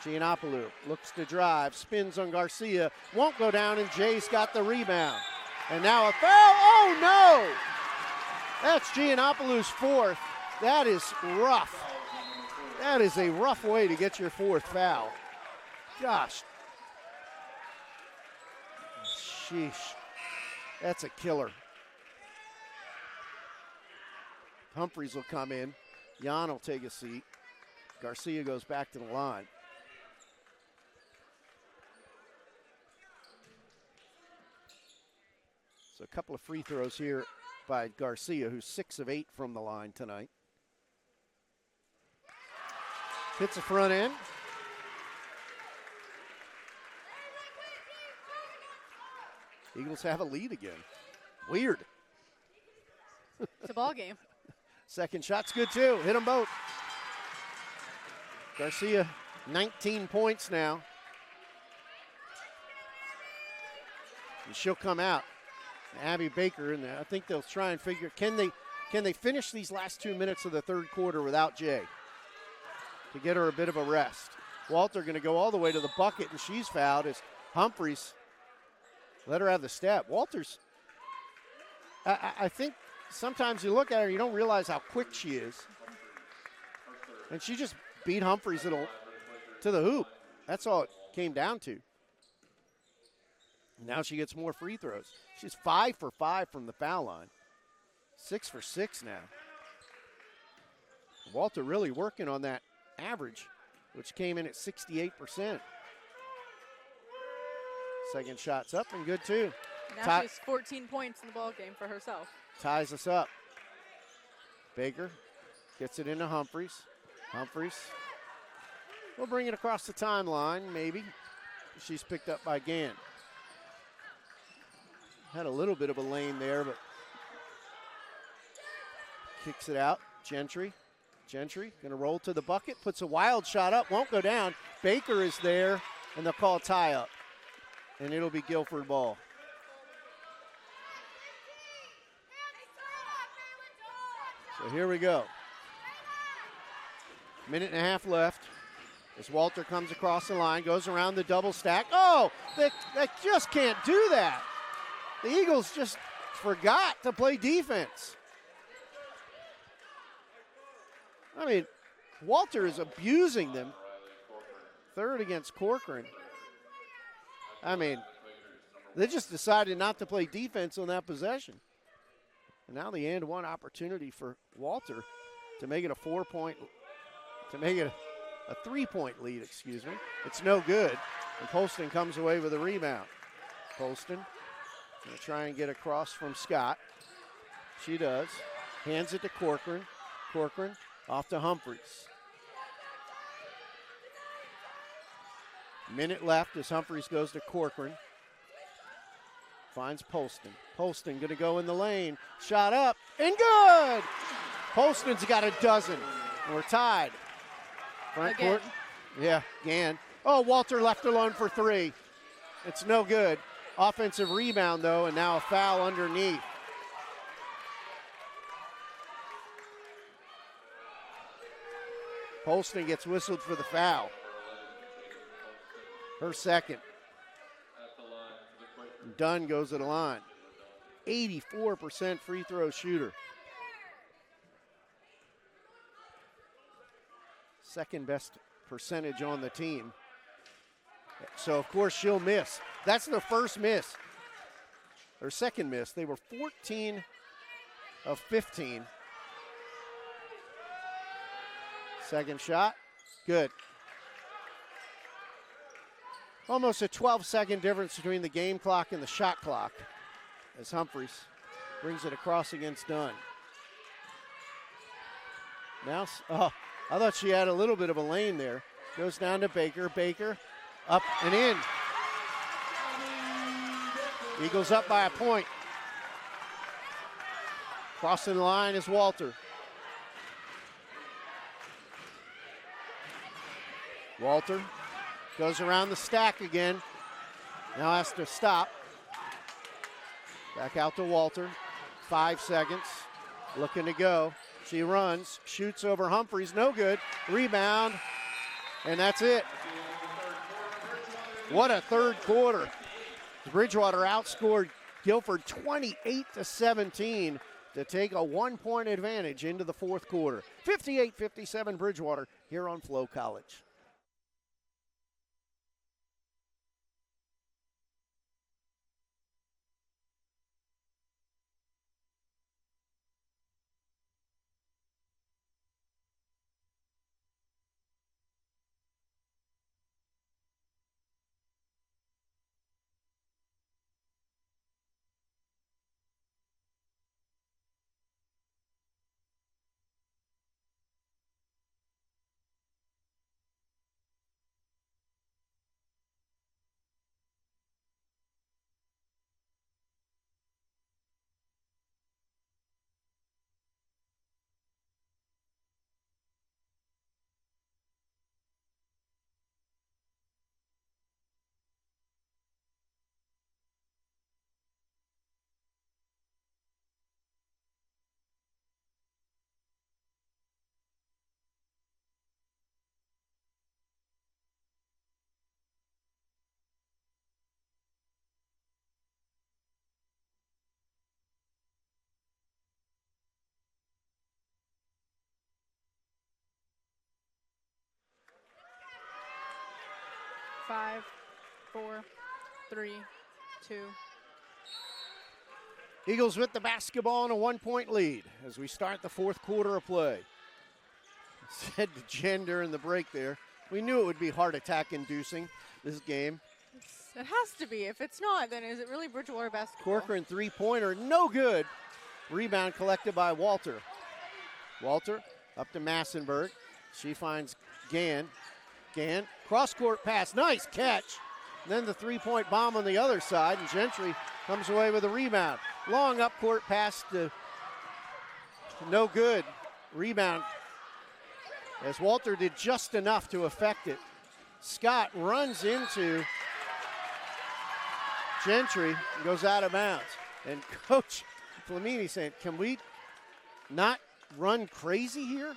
Giannopoulou looks to drive, spins on Garcia, won't go down, and Jay's got the rebound. And now a foul. Oh no! That's Giannopoulou's fourth. That is rough. That is a rough way to get your fourth foul. Gosh. Sheesh. That's a killer. Humphreys will come in. Jan will take a seat. Garcia goes back to the line. So a couple of free throws here by Garcia, who's 6 of 8 from the line tonight. Hits the front end. Eagles have a lead again. Weird. It's a ball game. Second shot's good too. Hit them both. Garcia, 19 points now. And she'll come out. Abby Baker, and I think they'll try and figure, can they finish these last 2 minutes of the third quarter without Jay to get her a bit of a rest? Walter going to go all the way to the bucket, and she's fouled as Humphreys let her have the step. Walter's, I think sometimes you look at her, you don't realize how quick she is. And she just beat Humphreys to the hoop. That's all it came down to. Now she gets more free throws. She's 5 for 5 from the foul line. 6 for 6 now. Walter really working on that average, which came in at 68%. Second shot's up and good too. Now she's 14 points in the ball game for herself. Ties us up. Baker gets it into Humphreys. Humphreys will bring it across the timeline, maybe. She's picked up by Gann. Had a little bit of a lane there, but kicks it out. Gentry Gentry going to roll to the bucket, puts a wild shot up, won't go down. Baker is there, and they'll call a tie-up. And it'll be Guilford ball. So here we go. Minute and a half left as Walter comes across the line, goes around the double stack. Oh, they just can't do that. The Eagles just forgot to play defense. I mean, Walter is abusing them. Third against Corcoran. I mean, they just decided not to play defense on that possession. And now the and one opportunity for Walter to make it a 3-point lead, excuse me. It's no good. And Poston comes away with a rebound. Poston going to try and get across from Scott. She does. Hands it to Corcoran. Corcoran off to Humphreys. Minute left as Humphreys goes to Corcoran. Finds Poston. Poston going to go in the lane. Shot up and good! Poston's got a dozen. We're tied. Front court. Yeah, Gann. Oh, Walter left alone for three. It's no good. Offensive rebound, though, and now a foul underneath. Poston gets whistled for the foul. Her second. Dunn goes to the line. 84% free throw shooter. Second best percentage on the team. So, of course, she'll miss. That's their first miss. Their second miss. They were 14 of 15. Second shot. Good. Almost a 12-second difference between the game clock and the shot clock as Humphreys brings it across against Dunn. Now, oh, I thought she had a little bit of a lane there. Goes down to Baker. Baker up and in. Eagles up by a point. Crossing the line is Walter. Walter goes around the stack again. Now has to stop. Back out to Walter. 5 seconds. Looking to go. She runs. Shoots over Humphreys. No good. Rebound. And that's it. What a third quarter. Bridgewater outscored Guilford 28-17 to take a 1-point advantage into the fourth quarter. 58-57 Bridgewater here on Flo College. Five, 4, 3, 2. Eagles with the basketball and a 1-point lead as we start the fourth quarter of play. Said to Jen during the break there, we knew it would be heart attack inducing, this game. It has to be. If it's not, then is it really Bridgewater basketball? Corcoran three-pointer, no good. Rebound collected by Walter. Walter up to Massenberg. She finds Gann. Gann, cross-court pass, nice catch. And then the three-point bomb on the other side, and Gentry comes away with a rebound. Long up-court pass to no good. Rebound as Walter did just enough to affect it. Scott runs into Gentry and goes out of bounds. And Coach Flamini saying, can we not run crazy here?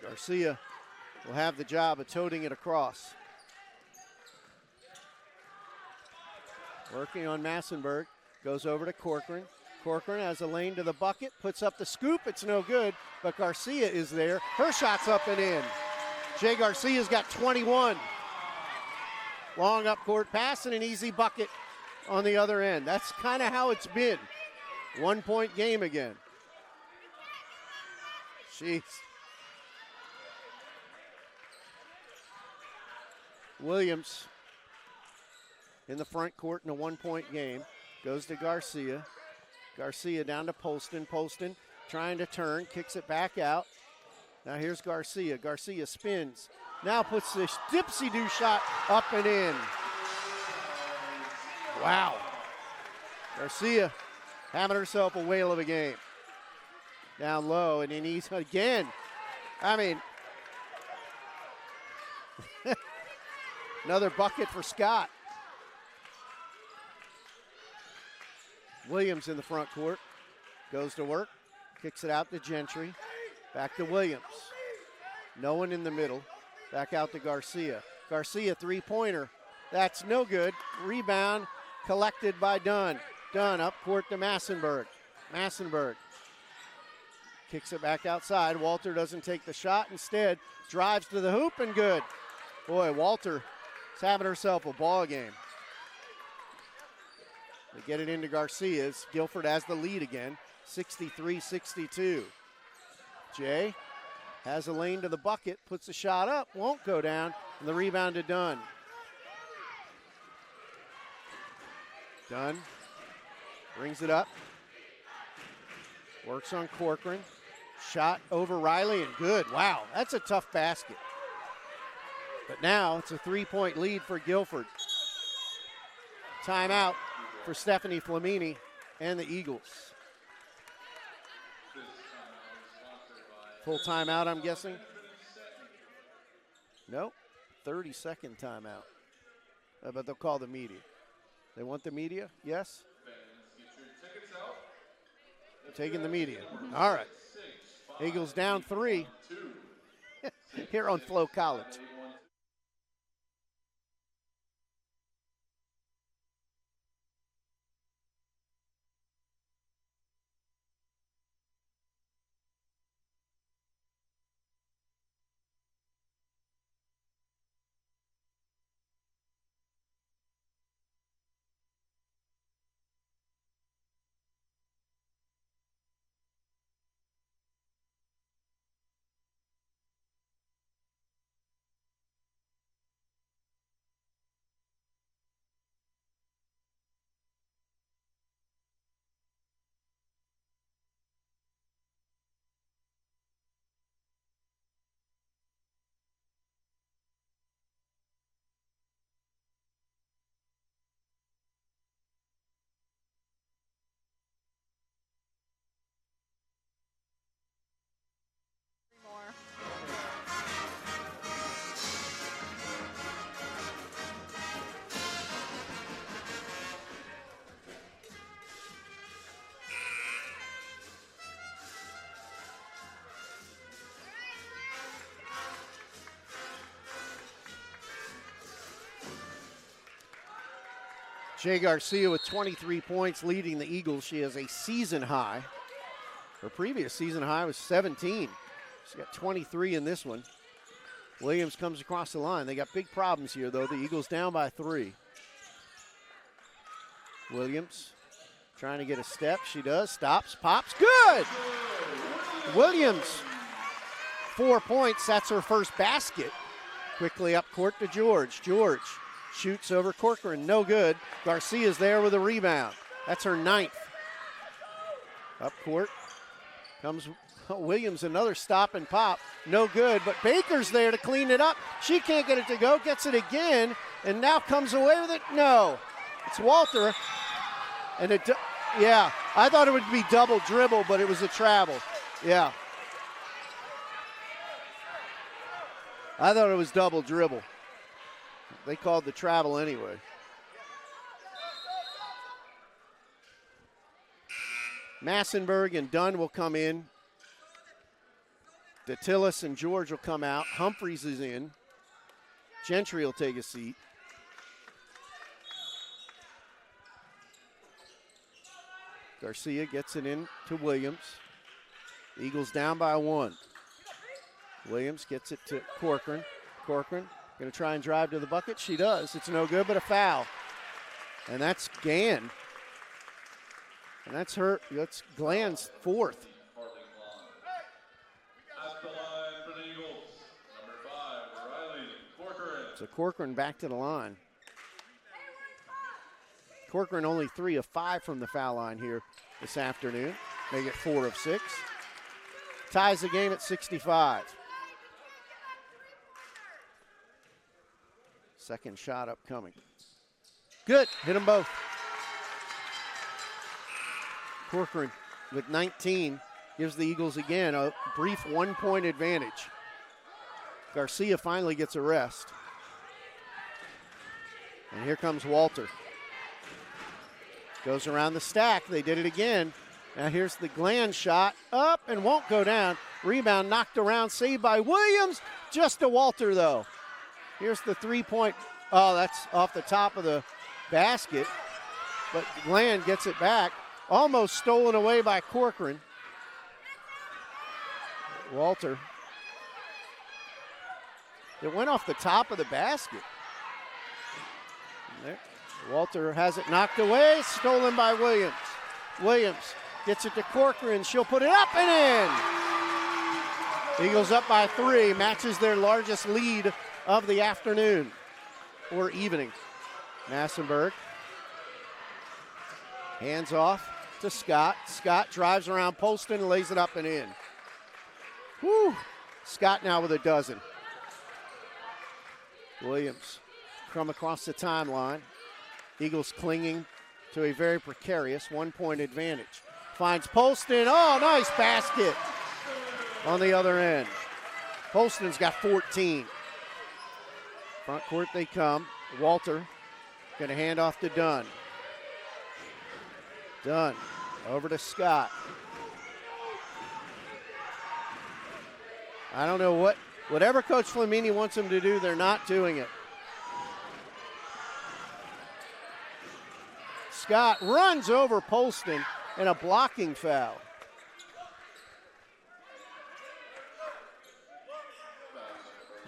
Garcia will have the job of toting it across. Working on Massenberg, goes over to Corcoran. Corcoran has a lane to the bucket, puts up the scoop, it's no good, but Garcia is there. Her shot's up and in. Jay Garcia's got 21. Long up court pass and an easy bucket on the other end. That's kind of how it's been. 1 point game again. Jeez. Williams in the front court in a 1 point game. Goes to Garcia. Garcia down to Polston. Polston trying to turn, kicks it back out. Now here's Garcia. Garcia spins. Now puts the dipsy-do shot up and in. Wow. Garcia having herself a whale of a game. Down low, and then he's again. I mean, another bucket for Scott. Williams in the front court. Goes to work. Kicks it out to Gentry. Back to Williams. No one in the middle. Back out to Garcia. Garcia three-pointer. That's no good. Rebound collected by Dunn. Dunn up court to Massenberg. Massenberg kicks it back outside. Walter doesn't take the shot. Instead, drives to the hoop and good. Boy, Walter is having herself a ball game. They get it into Garcia's. Guilford has the lead again, 63-62. Jay has a lane to the bucket, puts a shot up, won't go down, and the rebound to Dunn. Dunn brings it up, works on Corcoran, shot over Riley and good. Wow, that's a tough basket. But now it's a 3-point lead for Guilford. Timeout for Stephanie Flamini and the Eagles. Full timeout, I'm guessing? Nope, 30-second timeout. But they'll call the media. They want the media? Yes? Taking the media. All right. Eagles down 3 here on Flo College. Jay Garcia with 23 points leading the Eagles. She has a season high. Her previous season high was 17. She's got 23 in this one. Williams comes across the line. They got big problems here, though. The Eagles down by 3. Williams trying to get a step. She does. Stops. Pops. Good! Williams, 4 points. That's her first basket. Quickly up court to George. George shoots over Corcoran. No good. Garcia's there with a rebound. That's her 9th. Up court comes Williams, another stop and pop. No good, but Baker's there to clean it up. She can't get it to go, gets it again, and now comes away with it. No, it's Walter. And yeah, I thought it would be double dribble, but it was a travel. Yeah. I thought it was double dribble. They called the travel anyway. Massenberg and Dunn will come in. DeTillis and George will come out. Humphreys is in. Gentry will take a seat. Garcia gets it in to Williams. The Eagles down by 1. Williams gets it to Corcoran. Corcoran going to try and drive to the bucket. She does. It's no good, but a foul. And that's Gann. And that's Gland's 4th. At the line for the Eagles, number 5, Riley Corcoran. So Corcoran back to the line. Corcoran only 3 of 5 from the foul line here this afternoon. They get 4 of 6. Ties the game at 65. Second shot upcoming. Good, hit them both. Corcoran with 19 gives the Eagles again a brief 1-point advantage. Garcia finally gets a rest. And here comes Walter. Goes around the stack. They did it again. Now here's the Gland shot. Up and won't go down. Rebound knocked around. Saved by Williams. Just to Walter, though. Here's the 3-point. Oh, that's off the top of the basket. But Gland gets it back. Almost stolen away by Corcoran. Walter. It went off the top of the basket. There. Walter has it knocked away, stolen by Williams. Williams gets it to Corcoran. She'll put it up and in. Eagles up by 3, matches their largest lead of the afternoon or evening. Massenberg. Hands off to Scott. Scott drives around Polston and lays it up and in. Whew. Scott now with a dozen. Williams come across the timeline. Eagles clinging to a very precarious 1-point advantage. Finds Polston. Oh, nice basket on the other end. Polston's got 14. Front court they come. Walter going to hand off to Dunn. Dunn over to Scott. I don't know whatever Coach Flamini wants them to do, they're not doing it. Scott runs over Polston and a blocking foul.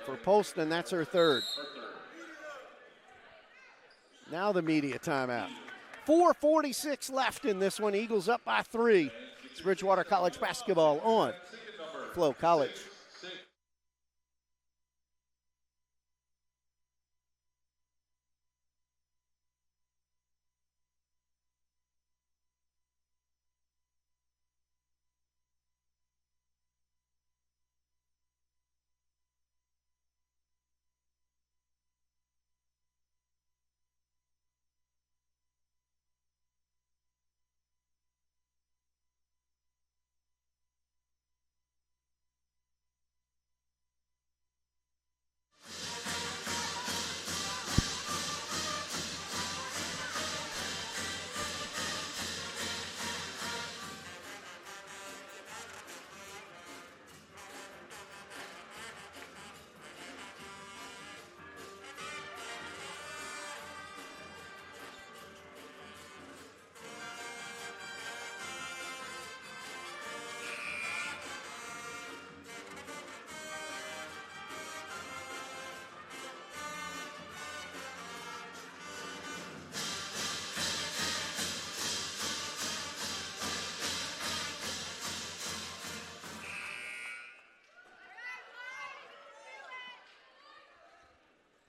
For Polston, that's her 3rd. Now the media timeout. 4:46 left in this one. Eagles up by 3. It's Bridgewater College basketball on Flo College.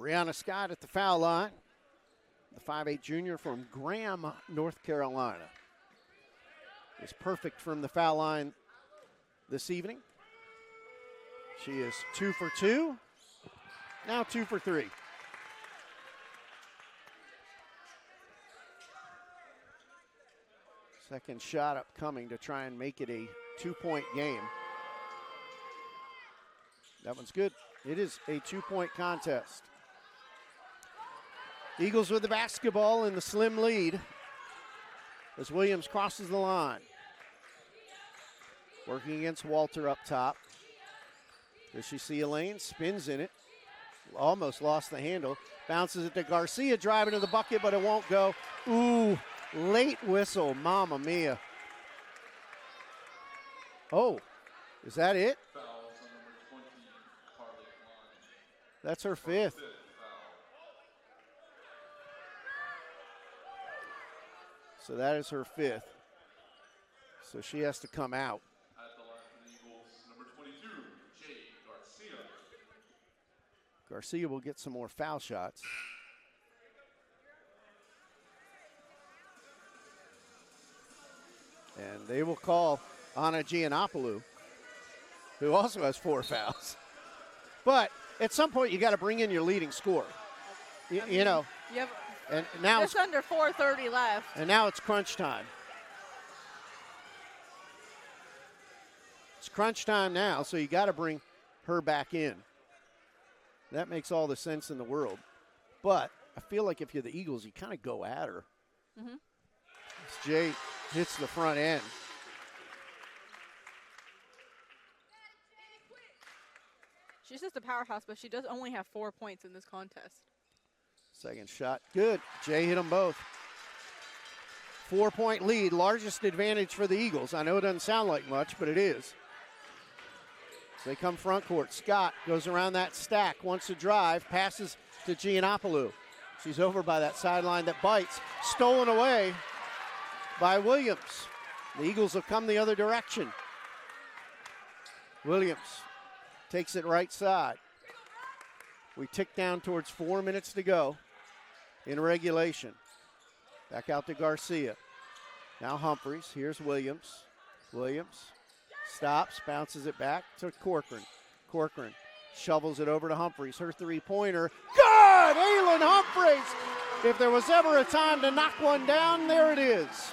Brianna Scott at the foul line. The 5'8 junior from Graham, North Carolina, is perfect from the foul line this evening. She is 2 for 2, now 2 for 3. Second shot upcoming to try and make it a 2-point game. That one's good. It is a 2-point contest. Eagles with the basketball in the slim lead as Williams crosses the line. Working against Walter up top. Does she see a lane? Spins in it. Almost lost the handle. Bounces it to Garcia, driving to the bucket, but it won't go. Ooh, late whistle. Mamma mia. Oh, is that it? Fouls on number 20, Carly Klein. That's her fifth. Fifth foul. So that is her fifth. So she has to come out. At the line for the Eagles, number 22, Jay Garcia. Garcia will get some more foul shots. And they will call Anna Giannopoulou, who also has 4 fouls. But at some point, you got to bring in your leading scorer. You know, You have and now just under 4:30 left. and now it's crunch time. It's crunch time now, so you got to bring her back in. That makes all the sense in the world. But I feel like if you're the Eagles, you kind of go at her. Mhm. As Jay hits the front end. She's just a powerhouse, but she does only have 4 points in this contest. Second shot, good. Jay hit them both. 4-point lead, largest advantage for the Eagles. I know it doesn't sound like much, but it is. So they come front court. Scott goes around that stack, wants to drive, passes to Giannopoulou. She's over by that sideline that bites. Stolen away by Williams. The Eagles will come the other direction. Williams takes it right side. We tick down towards 4 minutes to go in regulation. Back out to Garcia. Now Humphreys. Here's Williams. Williams stops, bounces it back to Corcoran. Corcoran shovels it over to Humphreys. Her three-pointer. Good! Aylin Humphreys! If there was ever a time to knock one down, there it is.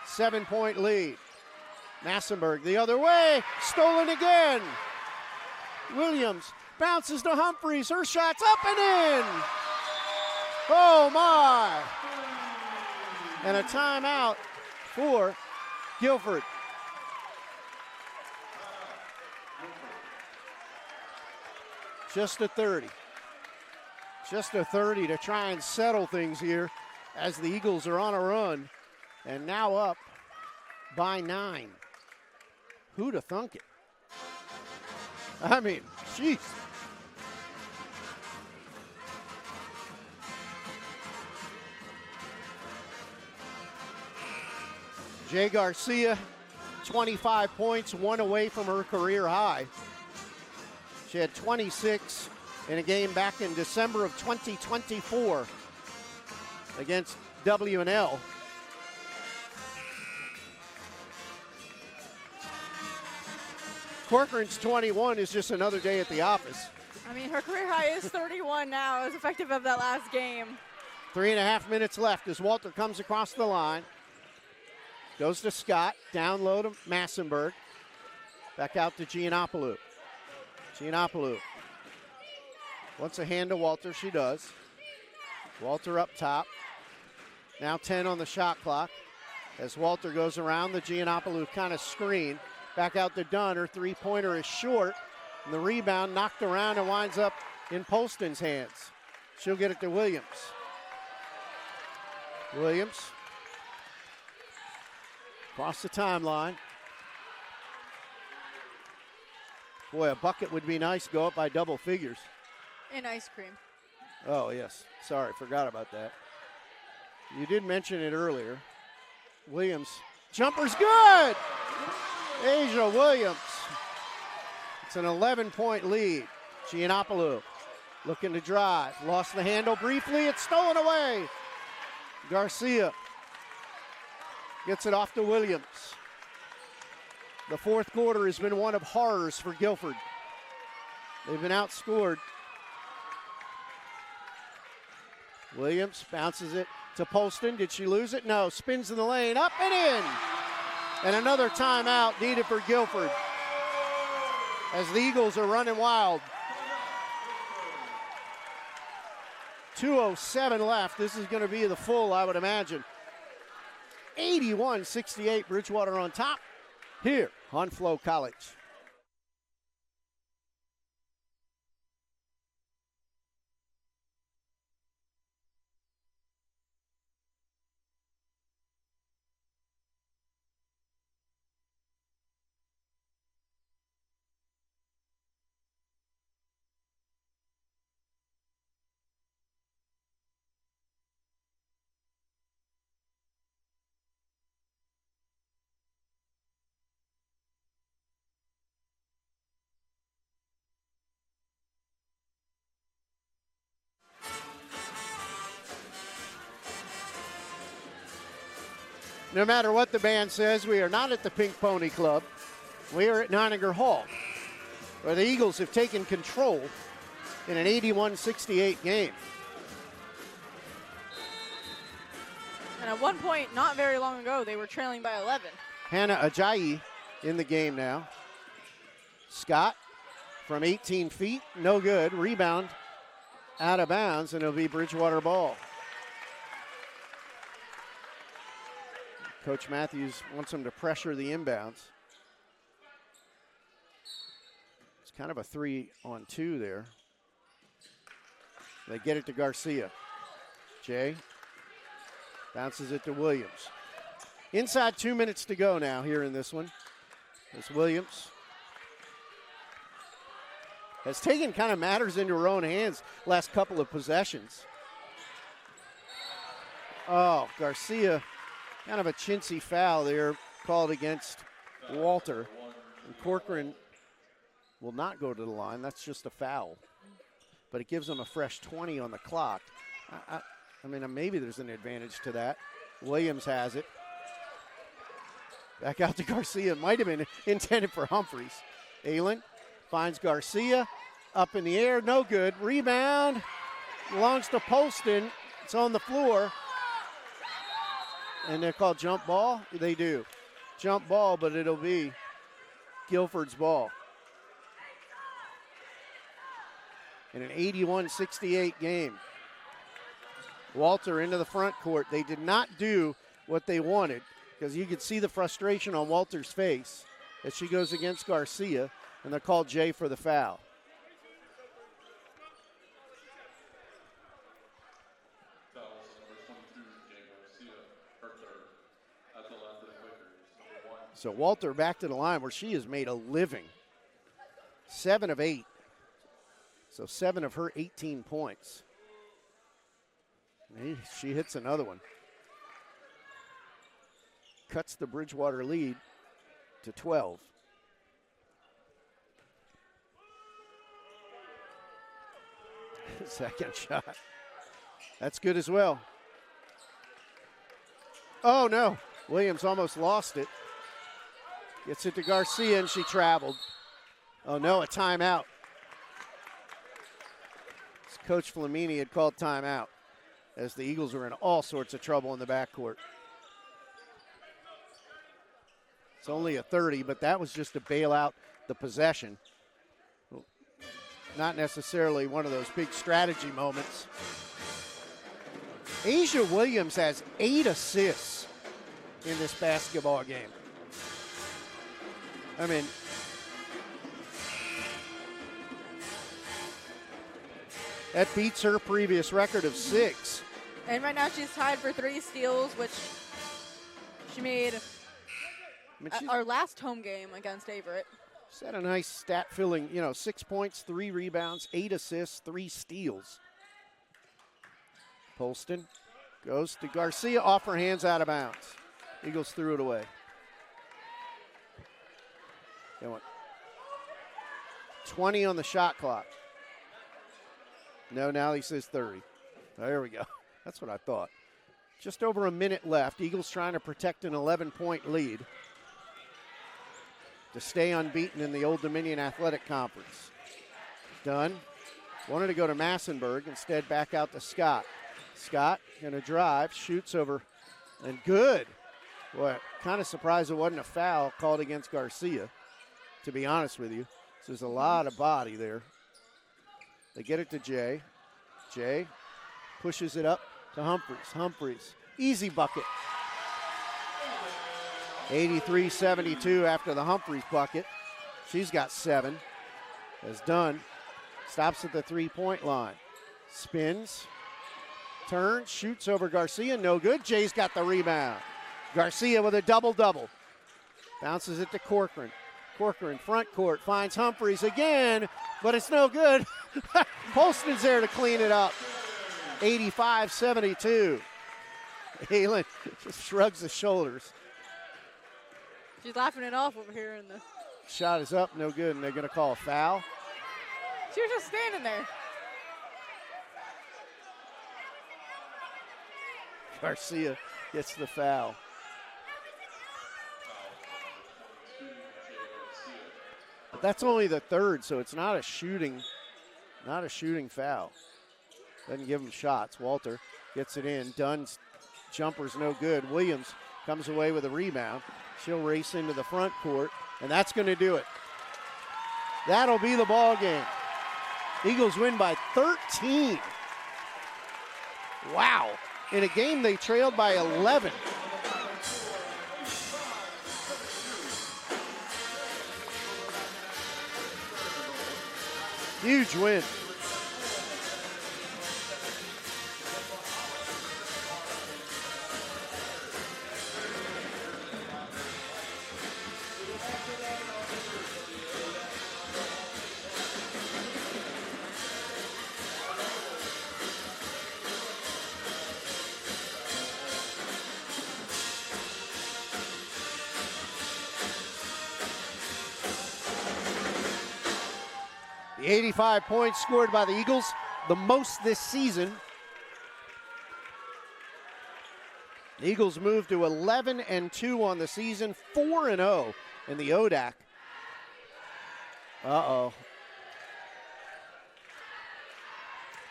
7-point lead. Massenberg the other way. Stolen again. Williams bounces to Humphreys. Her shot's up and in. Oh, my. And a timeout for Guilford. Just a 30. Just a 30 to try and settle things here as the Eagles are on a run and now up by 9. Who'd have thunk it? I mean, jeez. Jay Garcia, 25 points, 1 away from her career high. She had 26 in a game back in December of 2024 against W&L. Corcoran's 21 is just another day at the office. I mean, her career high is 31 now, as effective of that last game. 3.5 minutes left as Walter comes across the line. Goes to Scott, down low to Massenberg. Back out to Giannopoulou. Giannopoulou wants a hand to Walter, she does. Walter up top. Now 10 on the shot clock. As Walter goes around the Giannopoulou kind of screen. Back out to Dunn, her three-pointer is short. And the rebound knocked around and winds up in Polston's hands. She'll get it to Williams. Williams. Across the timeline. Boy, a bucket would be nice. Go up by double figures. And ice cream. Oh, yes. Sorry, forgot about that. You did mention it earlier. Williams. Jumper's good! Asia Williams. It's an 11-point lead. Giannopoulou looking to drive. Lost the handle briefly. It's stolen away. Garcia gets it off to Williams. The fourth quarter has been one of horrors for Guilford. They've been outscored Williams bounces it to Polston. Did she lose it? No. Spins in the lane, up and in. And another timeout needed for Guilford as the Eagles are running wild. 2:07 left. This is going to be the full, I would imagine. 81-68, Bridgewater on top here on Flo College. No matter what the band says, we are not at the Pink Pony Club. We are at Nininger Hall, where the Eagles have taken control in an 81-68 game. And at one point, not very long ago, they were trailing by 11. Hannah Ajayi in the game now. Scott from 18 feet, no good. Rebound out of bounds, and it'll be Bridgewater ball. Coach Matthews wants them to pressure the inbounds. It's kind of a 3-on-2 there. They get it to Garcia. Jay bounces it to Williams. Inside 2 minutes to go now here in this one. As Williams has taken kind of matters into her own hands last couple of possessions. Oh, Garcia. Kind of a chintzy foul there called against Walter. And Corcoran will not go to the line. That's just a foul. But it gives them a fresh 20 on the clock. I mean, maybe there's an advantage to that. Williams has it. Back out to Garcia. It might have been intended for Humphreys. Aylin finds Garcia. Up in the air, no good. Rebound belongs to Polston. It's on the floor. And they're called jump ball? They do. Jump ball, but it'll be Guilford's ball. In an 81-68 game. Walter into the front court. They did not do what they wanted because you could see the frustration on Walter's face as she goes against Garcia, and they're called Jay for the foul. So Walter back to the line where she has made a living. 7 of 8. So 7 of her 18 points. She hits another one. Cuts the Bridgewater lead to 12. Second shot. That's good as well. Oh, no. Williams almost lost it. Gets it to Garcia, and she traveled. Oh, no, a timeout. Coach Flamini had called timeout as the Eagles were in all sorts of trouble in the backcourt. It's only a 30, but that was just to bail out the possession. Not necessarily one of those big strategy moments. Asia Williams has 8 assists in this basketball game. I mean, that beats her previous record of 6. And right now she's tied for 3 steals, which she made our last home game against Averett. She's had a nice stat-filling, 6 points, 3 rebounds, 8 assists, 3 steals. Polston goes to Garcia, off her hands, out of bounds. Eagles threw it away. They went 20 on the shot clock. No, now he says 30. There we go. That's what I thought. Just over a minute left. Eagles trying to protect an 11-point lead to stay unbeaten in the Old Dominion Athletic Conference. Dunn wanted to go to Massenburg, instead back out to Scott. Scott gonna drive, shoots over, and good. Boy, kind of surprised it wasn't a foul called against Garcia, to be honest with you. So there's a lot of body there. They get it to Jay. Jay pushes it up to Humphreys. Humphreys, easy bucket. 83-72 after the Humphreys bucket. She's got 7. As Dunn stops at the three-point line. Spins, turns, shoots over Garcia, no good. Jay's got the rebound. Garcia with a double-double. Bounces it to Corcoran. Corcoran, front court, finds Humphreys again, but it's no good. Polston's there to clean it up. 85-72. Halen just shrugs his shoulders. She's laughing it off over here in the. Shot is up, no good, and they're going to call a foul. She was just standing there. Garcia gets the foul. But that's only the third, so it's not a shooting foul. Doesn't give him shots. Walter gets it in. Dunn's jumper's no good. Williams comes away with a rebound. She'll race into the front court, and that's going to do it. That'll be the ball game. Eagles win by 13. Wow. In a game they trailed by 11. Huge win. The 85 points scored by the Eagles, the most this season. The Eagles move to 11-2 on the season, 4-0 in the ODAC. Uh-oh.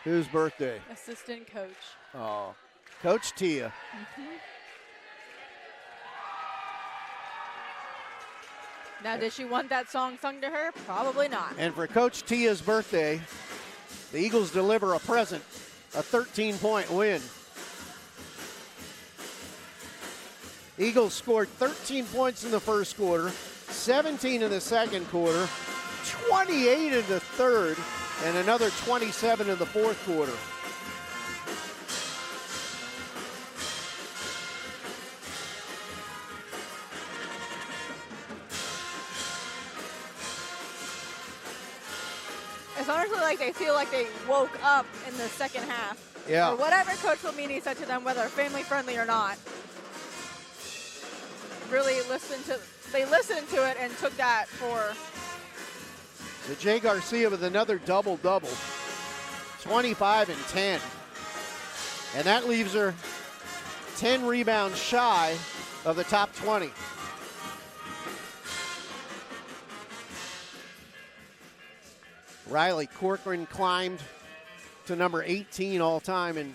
Whose birthday? Assistant coach. Oh, Coach Tia. Now, did she want that song sung to her? Probably not. And for Coach Tia's birthday, the Eagles deliver a present, a 13-point win. Eagles scored 13 points in the first quarter, 17 in the second quarter, 28 in the third, and another 27 in the fourth quarter. It's honestly like they feel like they woke up in the second half. Yeah. Or whatever Coach Lamini said to them, whether family friendly or not. Really they listened to it and took that for. So Jay Garcia with another double-double, 25 and 10. And that leaves her 10 rebounds shy of the top 20. Riley Corcoran climbed to number 18 all-time in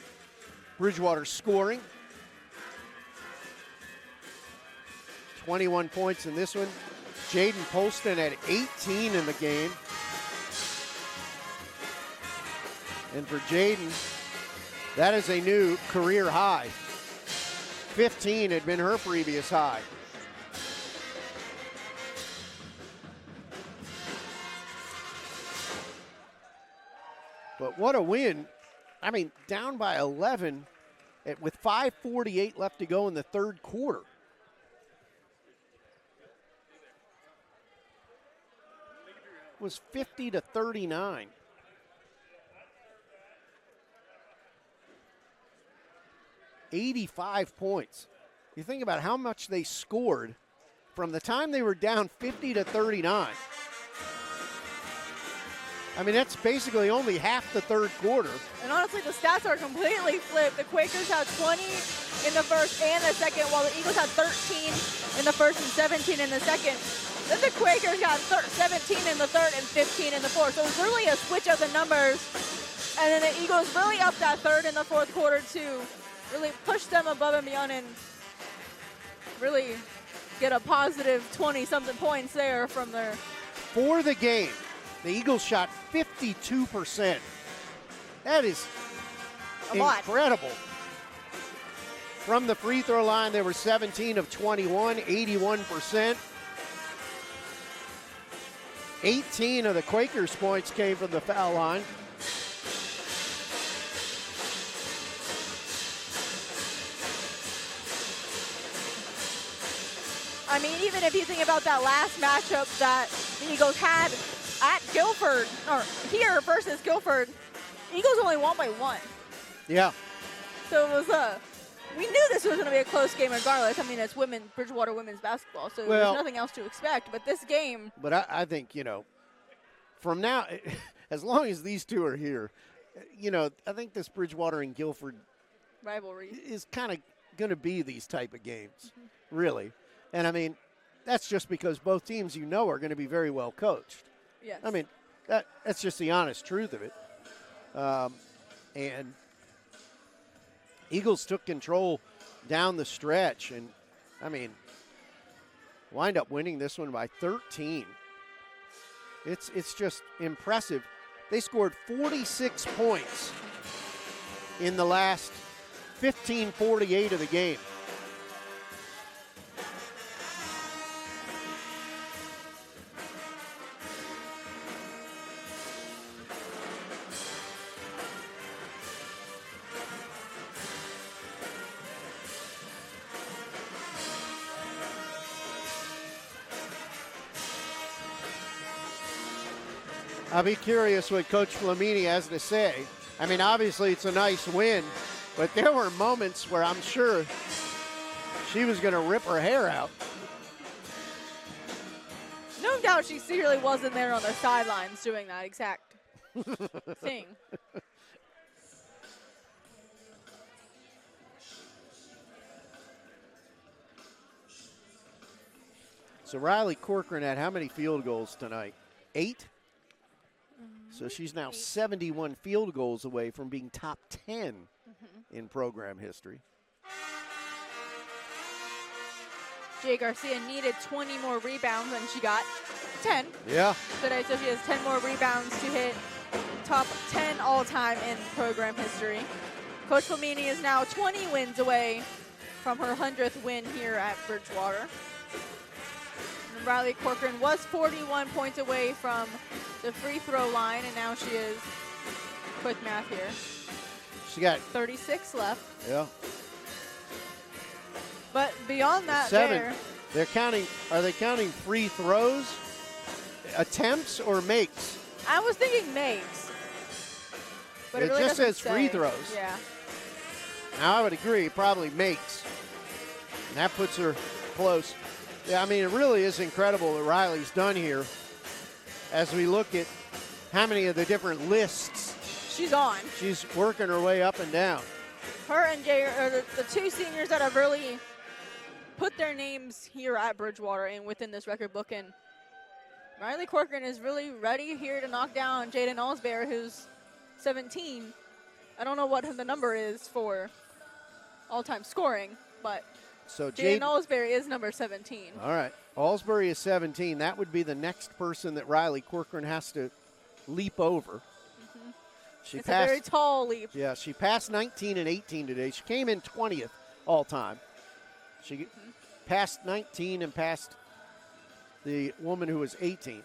Bridgewater scoring. 21 points in this one. Jaden Polston had 18 in the game. And for Jaden, that is a new career high. 15 had been her previous high. But what a win. I mean, down by 11 with 5:48 left to go in the third quarter. It was 50-39. $85 points. You think about how much they scored from the time they were down 50-39. I mean, that's basically only half the third quarter. And honestly, the stats are completely flipped. The Quakers had 20 in the first and the second, while the Eagles had 13 in the first and 17 in the second. Then the Quakers got 17 in the third and 15 in the fourth. So it was really a switch of the numbers And then the Eagles really upped that third and the fourth quarter to really push them above and beyond and really get a positive 20-something points there from their. For the game, the Eagles shot 52%. That is A lot. incredible. From the free throw line, they were 17 of 21, 81%. 18 of the Quakers' points came from the foul line. I mean, even if you think about that last matchup that the Eagles had at Guilford, or here versus Guilford, Eagles only won by 1. Yeah. So it was we knew this was going to be a close game regardless. I mean, it's Bridgewater women's basketball, so there's nothing else to expect. But this game. But I think, from now, as long as these two are here, I think this Bridgewater and Guilford rivalry is kind of going to be these type of games, really. And, I mean, that's just because both teams, are going to be very well coached. Yes. I mean, that's just the honest truth of it. And Eagles took control down the stretch and, wind up winning this one by 13. It's just impressive. They scored 46 points in the last 15:48 of the game. I'll be curious what Coach Flamini has to say. I mean, obviously it's a nice win, but there were moments where I'm sure she was going to rip her hair out. No doubt she secretly wasn't there on the sidelines doing that exact thing. So Riley Corcoran had how many field goals tonight? 8? So she's now 71 field goals away from being top 10 in program history. Jay Garcia needed 20 more rebounds, and she got 10 Yeah. today. So she has 10 more rebounds to hit top 10 all-time in program history. Coach Flamini is now 20 wins away from her 100th win here at Bridgewater. And Riley Corcoran was 41 points away from the free throw line, and now she is, quick math here, She got 36 left. Yeah. But beyond that, 7. They're counting. Are they counting free throws, attempts, or makes? I was thinking makes. But It really just doesn't says free say. throws. Yeah. Now I would agree, probably makes. And that puts her close. Yeah, I mean, it really is incredible what Riley's done here as we look at how many of the different lists She's on. she's working her way up and down. Her and Jay are the two seniors that have really put their names here at Bridgewater and within this record book. And Riley Corcoran is really ready here to knock down Jaden Allsbury, who's 17. I don't know what the number is for all-time scoring, but So Jaden Allsbury is number 17. All right. Allsbury is 17. That would be the next person that Riley Corcoran has to leap over. It's a very tall leap. Yeah, she passed 19 and 18 today. She came in 20th all time. She passed 19 and passed the woman who was 18th.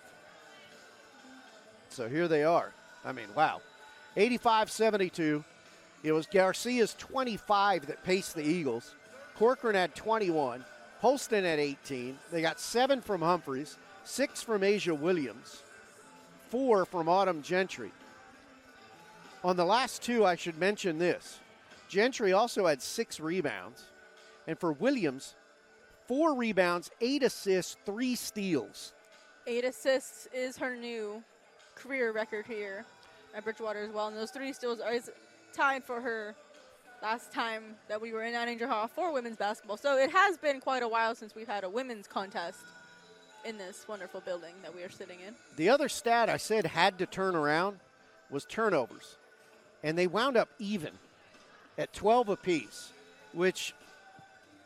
So here they are. I mean, wow. 85-72. It was Garcia's 25 that paced the Eagles. Corcoran had 21. Holston had 18. They got 7 from Humphreys, 6 from Asia Williams, 4 from Autumn Gentry. On the last two, I should mention this. Gentry also had 6 rebounds. And for Williams, 4 rebounds, 8 assists, 3 steals. 8 assists is her new career record here at Bridgewater as well. And those 3 steals is tied for her last time that we were in Anninger Hall for women's basketball. So it has been quite a while since we've had a women's contest in this wonderful building that we are sitting in. The other stat I said had to turn around was turnovers. and they wound up even at 12 apiece, which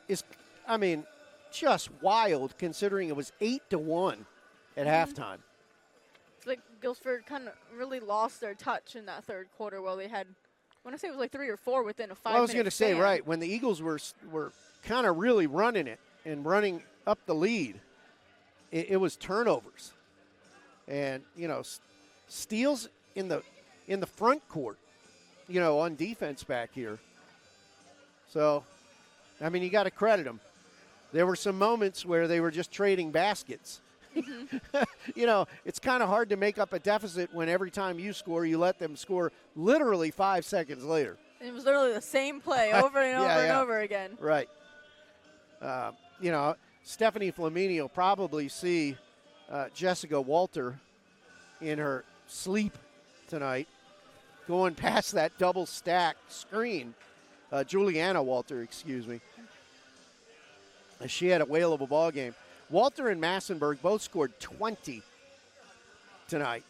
is, I mean, just wild considering it was 8-1 at halftime. It's like Guilford kind of really lost their touch in that third quarter. Well, they had, I want to say it was like 3 or 4 within a 5 minute I was going to say, span. right, when the Eagles were kind of really running it and running up the lead, it was turnovers. And, you know, steals in the front court, you know, on defense back here. So, I mean, you got to credit them. There were some moments where they were just trading baskets. You know, it's kind of hard to make up a deficit when every time you score, you let them score literally 5 seconds later. And it was literally the same play over and over and over again. Right. You know, Stephanie Flamini will probably see Jessica Walter in her sleep tonight, going past that double stack screen. Juliana Walter, excuse me. She had a whale of a ball game. Walter and Massenberg both scored 20 tonight.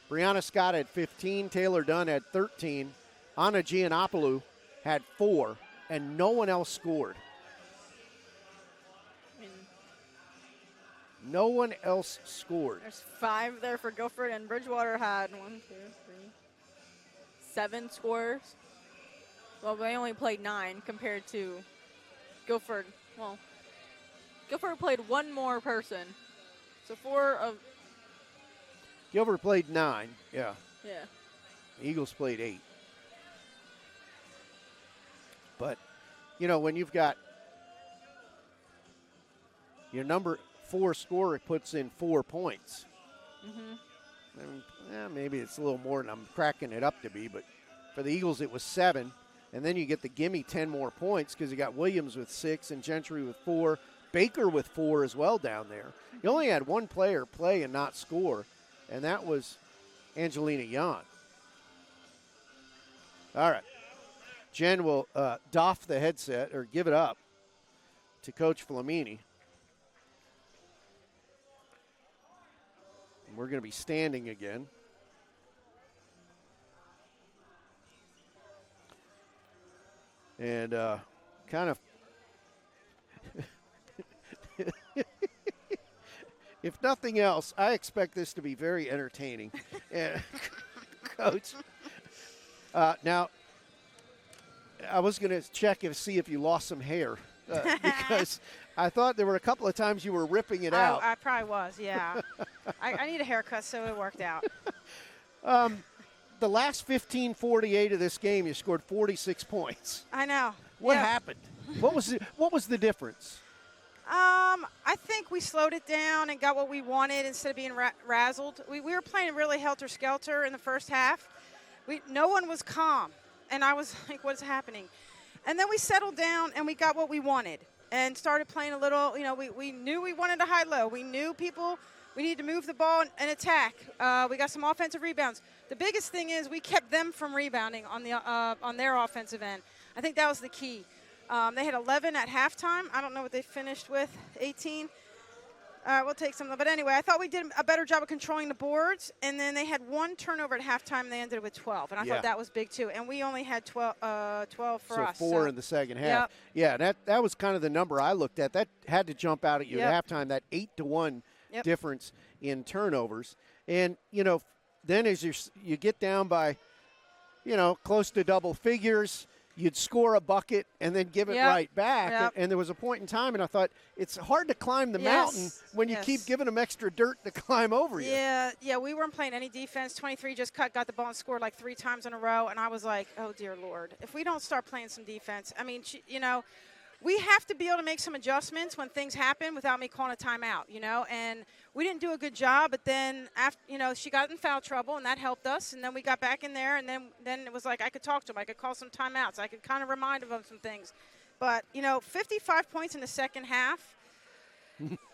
Brianna Scott had 15. Taylor Dunn had 13. Anna Giannopoulou had 4. And no one else scored. No one else scored. There's 5 there for Guilford, and Bridgewater had 7 scores. Well, they only played 9 compared to Guilford. Well, Guilford played 1 more person. So 4 of... Guilford played 9, yeah. Yeah. Eagles played 8. But, you know, when you've got your number 4 scorer puts in 4 points. I mean, maybe it's a little more than I'm cracking it up to be, but for the Eagles it was 7. And then you get the gimme 10 more points because you got Williams with 6 and Gentry with 4. Baker with 4 as well down there. You only had 1 player play and not score, and that was Angelina Yan. All right. Jen will doff the headset or give it up to Coach Flamini. And we're going to be standing again. And kind of, if nothing else, I expect this to be very entertaining. Coach, now, I was going to check and see if you lost some hair because I thought there were a couple of times you were ripping it out. I probably was, yeah. I need a haircut, so it worked out. The last 15:48 of this game, you scored 46 points. I know. What happened? What was the difference? I think we slowed it down and got what we wanted instead of being razzled. We were playing really helter-skelter in the first half. No one was calm, and I was like, what's happening? And then we settled down, and we got what we wanted and started playing a little, you know, we knew we wanted a high-low. We knew we needed to move the ball and attack. We got some offensive rebounds. The biggest thing is we kept them from rebounding on their offensive end. I think that was the key. They had 11 at halftime. I don't know what they finished with, 18. We'll take some. But anyway, I thought we did a better job of controlling the boards. And then they had 1 turnover at halftime, and they ended with 12. And I thought that was big, too. And we only had 12 for us. So 4 in the second half. Yep. Yeah, that was kind of the number I looked at. That had to jump out at you at halftime, that 8-1 difference in turnovers. And, you know, then as you get down by, you know, close to double figures, you'd score a bucket and then give it right back. And there was a point in time, and I thought, it's hard to climb the mountain when you keep giving them extra dirt to climb over you. Yeah, we weren't playing any defense. 23 just got the ball and scored like 3 times in a row, and I was like, oh, dear Lord. If we don't start playing some defense, I mean, you know, we have to be able to make some adjustments when things happen without me calling a timeout, you know, and we didn't do a good job, but then, after, you know, she got in foul trouble, and that helped us, and then we got back in there, and then it was like I could talk to them. I could call some timeouts. I could kind of remind them of some things. But, you know, 55 points in the second half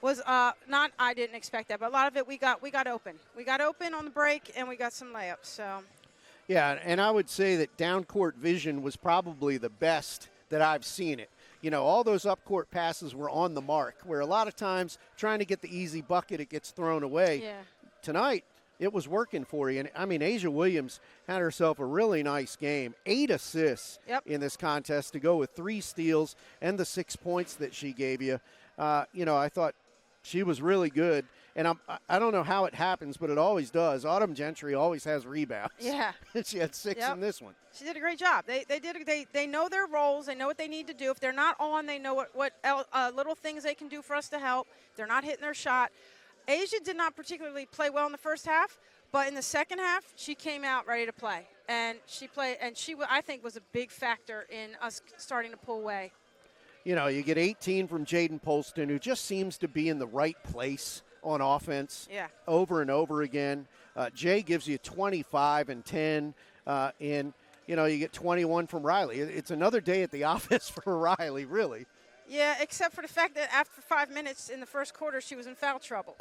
was not – I didn't expect that, but a lot of it we got open. We got open on the break, and we got some layups. So. Yeah, and I would say that down-court vision was probably the best that I've seen it. You know, all those up-court passes were on the mark, where a lot of times trying to get the easy bucket, it gets thrown away. Yeah. Tonight, it was working for you. And, I mean, Asia Williams had herself a really nice game. 8 assists in this contest to go with 3 steals and the 6 points that she gave you. I thought she was really good. And I don't know how it happens, but it always does. Autumn Gentry always has rebounds. Yeah. She had 6 in this one. She did a great job. They know their roles. They know what they need to do. If they're not on, they know what little things they can do for us to help. If they're not hitting their shot. Asia did not particularly play well in the first half, but in the second half, she came out ready to play. And she played, and I think, was a big factor in us starting to pull away. You get 18 from Jaden Polston, who just seems to be in the right place on offense over and over again. Jay gives you 25 and 10, and you get 21 from Riley. It's another day at the office for Riley, really. Yeah, except for the fact that after 5 minutes in the first quarter, she was in foul trouble,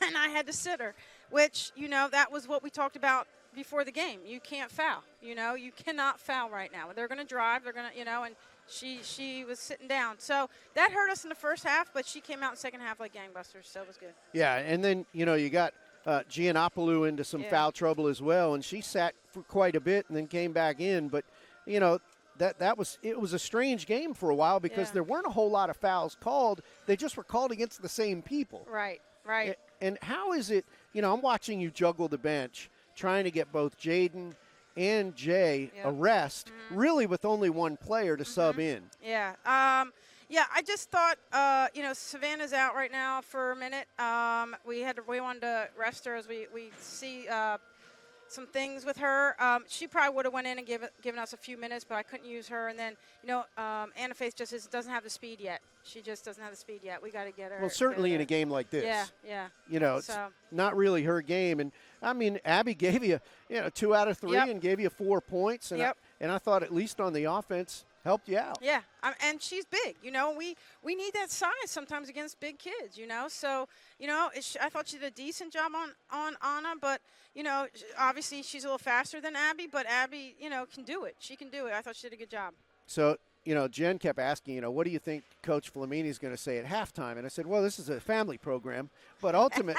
and I had to sit her, which, that was what we talked about before the game. You can't foul. You cannot foul right now. They're going to drive. They're going to, and she was sitting down. So that hurt us in the first half, but she came out in the second half like gangbusters, so it was good. Yeah, and then, you got Giannopoulou into some foul trouble as well, and she sat for quite a bit and then came back in. But, it was a strange game for a while because there weren't a whole lot of fouls called. They just were called against the same people. Right. And how is it, I'm watching you juggle the bench, trying to get both Jaden and Jay a rest, really with only one player to sub in. Yeah. I just thought, Savannah's out right now for a minute. We wanted to rest her as we see some things with her. She probably would have went in and given us a few minutes, but I couldn't use her. And then, Anna Faith just doesn't have the speed yet. She just doesn't have the speed yet. We got to get her. Well, certainly in a game like this. Yeah. It's not really her game. And, I mean, Abby gave you, 2 out of 3 and gave you 4 points. And, and I thought at least on the offense helped you out. Yeah, and she's big. We need that size sometimes against big kids, So, I thought she did a decent job on Anna, but, obviously she's a little faster than Abby, but Abby, can do it. She can do it. I thought she did a good job. So, Jen kept asking, what do you think Coach Flamini is going to say at halftime? And I said, well, this is a family program. But ultimately,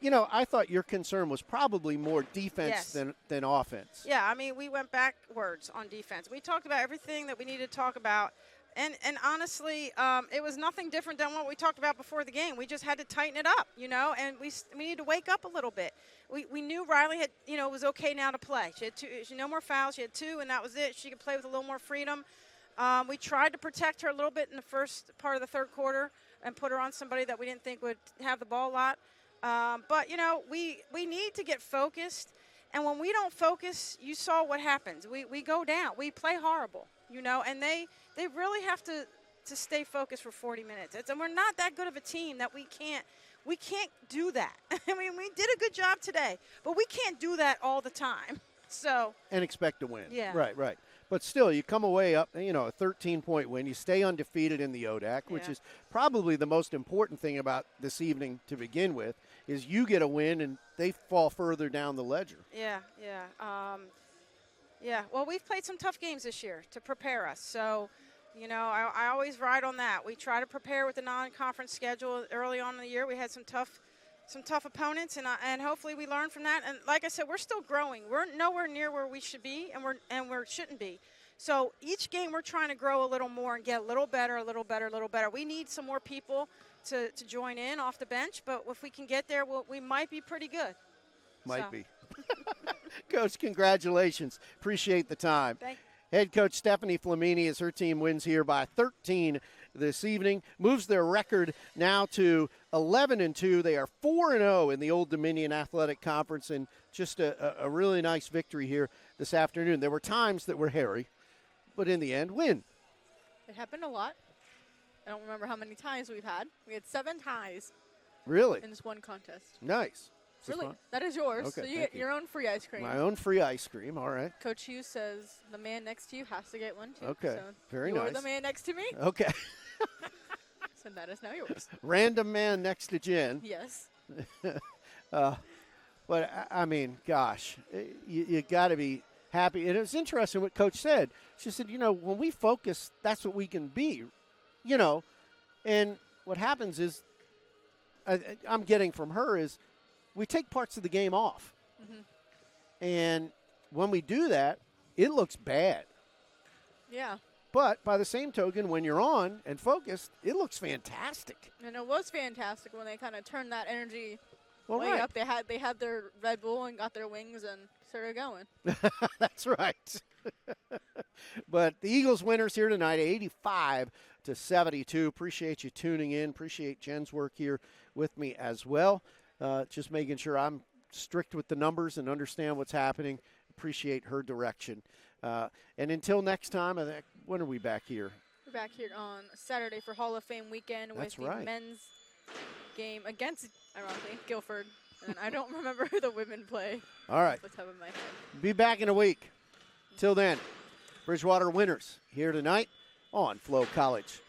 I thought your concern was probably more defense than offense. Yeah, I mean, we went backwards on defense. We talked about everything that we needed to talk about. And honestly, it was nothing different than what we talked about before the game. We just had to tighten it up, and we need to wake up a little bit. We knew Riley had, it was okay now to play. She had 2, no more fouls. She had 2, and that was it. She could play with a little more freedom. We tried to protect her a little bit in the first part of the third quarter and put her on somebody that we didn't think would have the ball a lot. But, we need to get focused. And when we don't focus, you saw what happens. We go down. We play horrible, and they really have to stay focused for 40 minutes. And we're not that good of a team that we can't do that. I mean, we did a good job today, but we can't do that all the time. So and expect to win. Yeah. Right. But still, you come away up, a 13-point win. You stay undefeated in the ODAC, which is probably the most important thing about this evening to begin with, is you get a win and they fall further down the ledger. Yeah. Well, we've played some tough games this year to prepare us. So, I always ride on that. We try to prepare with the non-conference schedule early on in the year. We had some tough opponents, and hopefully we learn from that. And like I said, we're still growing. We're nowhere near where we should be, and we shouldn't be. So each game we're trying to grow a little more and get a little better. We need some more people to join in off the bench, but if we can get there, we might be pretty good. Might be. Coach, congratulations. Appreciate the time. Thank you. Head coach Stephanie Flamini, as her team wins here by 13 this evening, moves their record now to 11-2. They are 4-0 in the Old Dominion Athletic Conference, and just a really nice victory here this afternoon. There were times that were hairy, but in the end, win. It happened a lot. I don't remember how many ties we've had. We had 7 ties. Really? In this one contest. Nice. Really? That is yours. Okay, so you get your own free ice cream. My own free ice cream. All right. Coach Hughes says the man next to you has to get one too. Okay. So very nice. You're the man next to me. Okay. So that is now yours. Random man next to Jen. Yes. But, I mean, gosh, you got to be happy. And it was interesting what Coach said. She said, when we focus, that's what we can be, And what happens is, I'm getting from her is, we take parts of the game off. And when we do that, it looks bad. Yeah. But by the same token, when you're on and focused, it looks fantastic. And it was fantastic when they kind of turned that energy Well, way right. up. They had their Red Bull and got their wings and started going. That's right. But the Eagles winners here tonight, 85-72. Appreciate you tuning in. Appreciate Jen's work here with me as well. Just making sure I'm strict with the numbers and understand what's happening. Appreciate her direction. And until next time, I think, when are we back here? We're back here on Saturday for Hall of Fame weekend That's with the right. men's game against, ironically, Guilford. And I don't remember who the women play. All right. Off the top of my head. Be back in a week. Till then, Bridgewater winners here tonight on Flo College.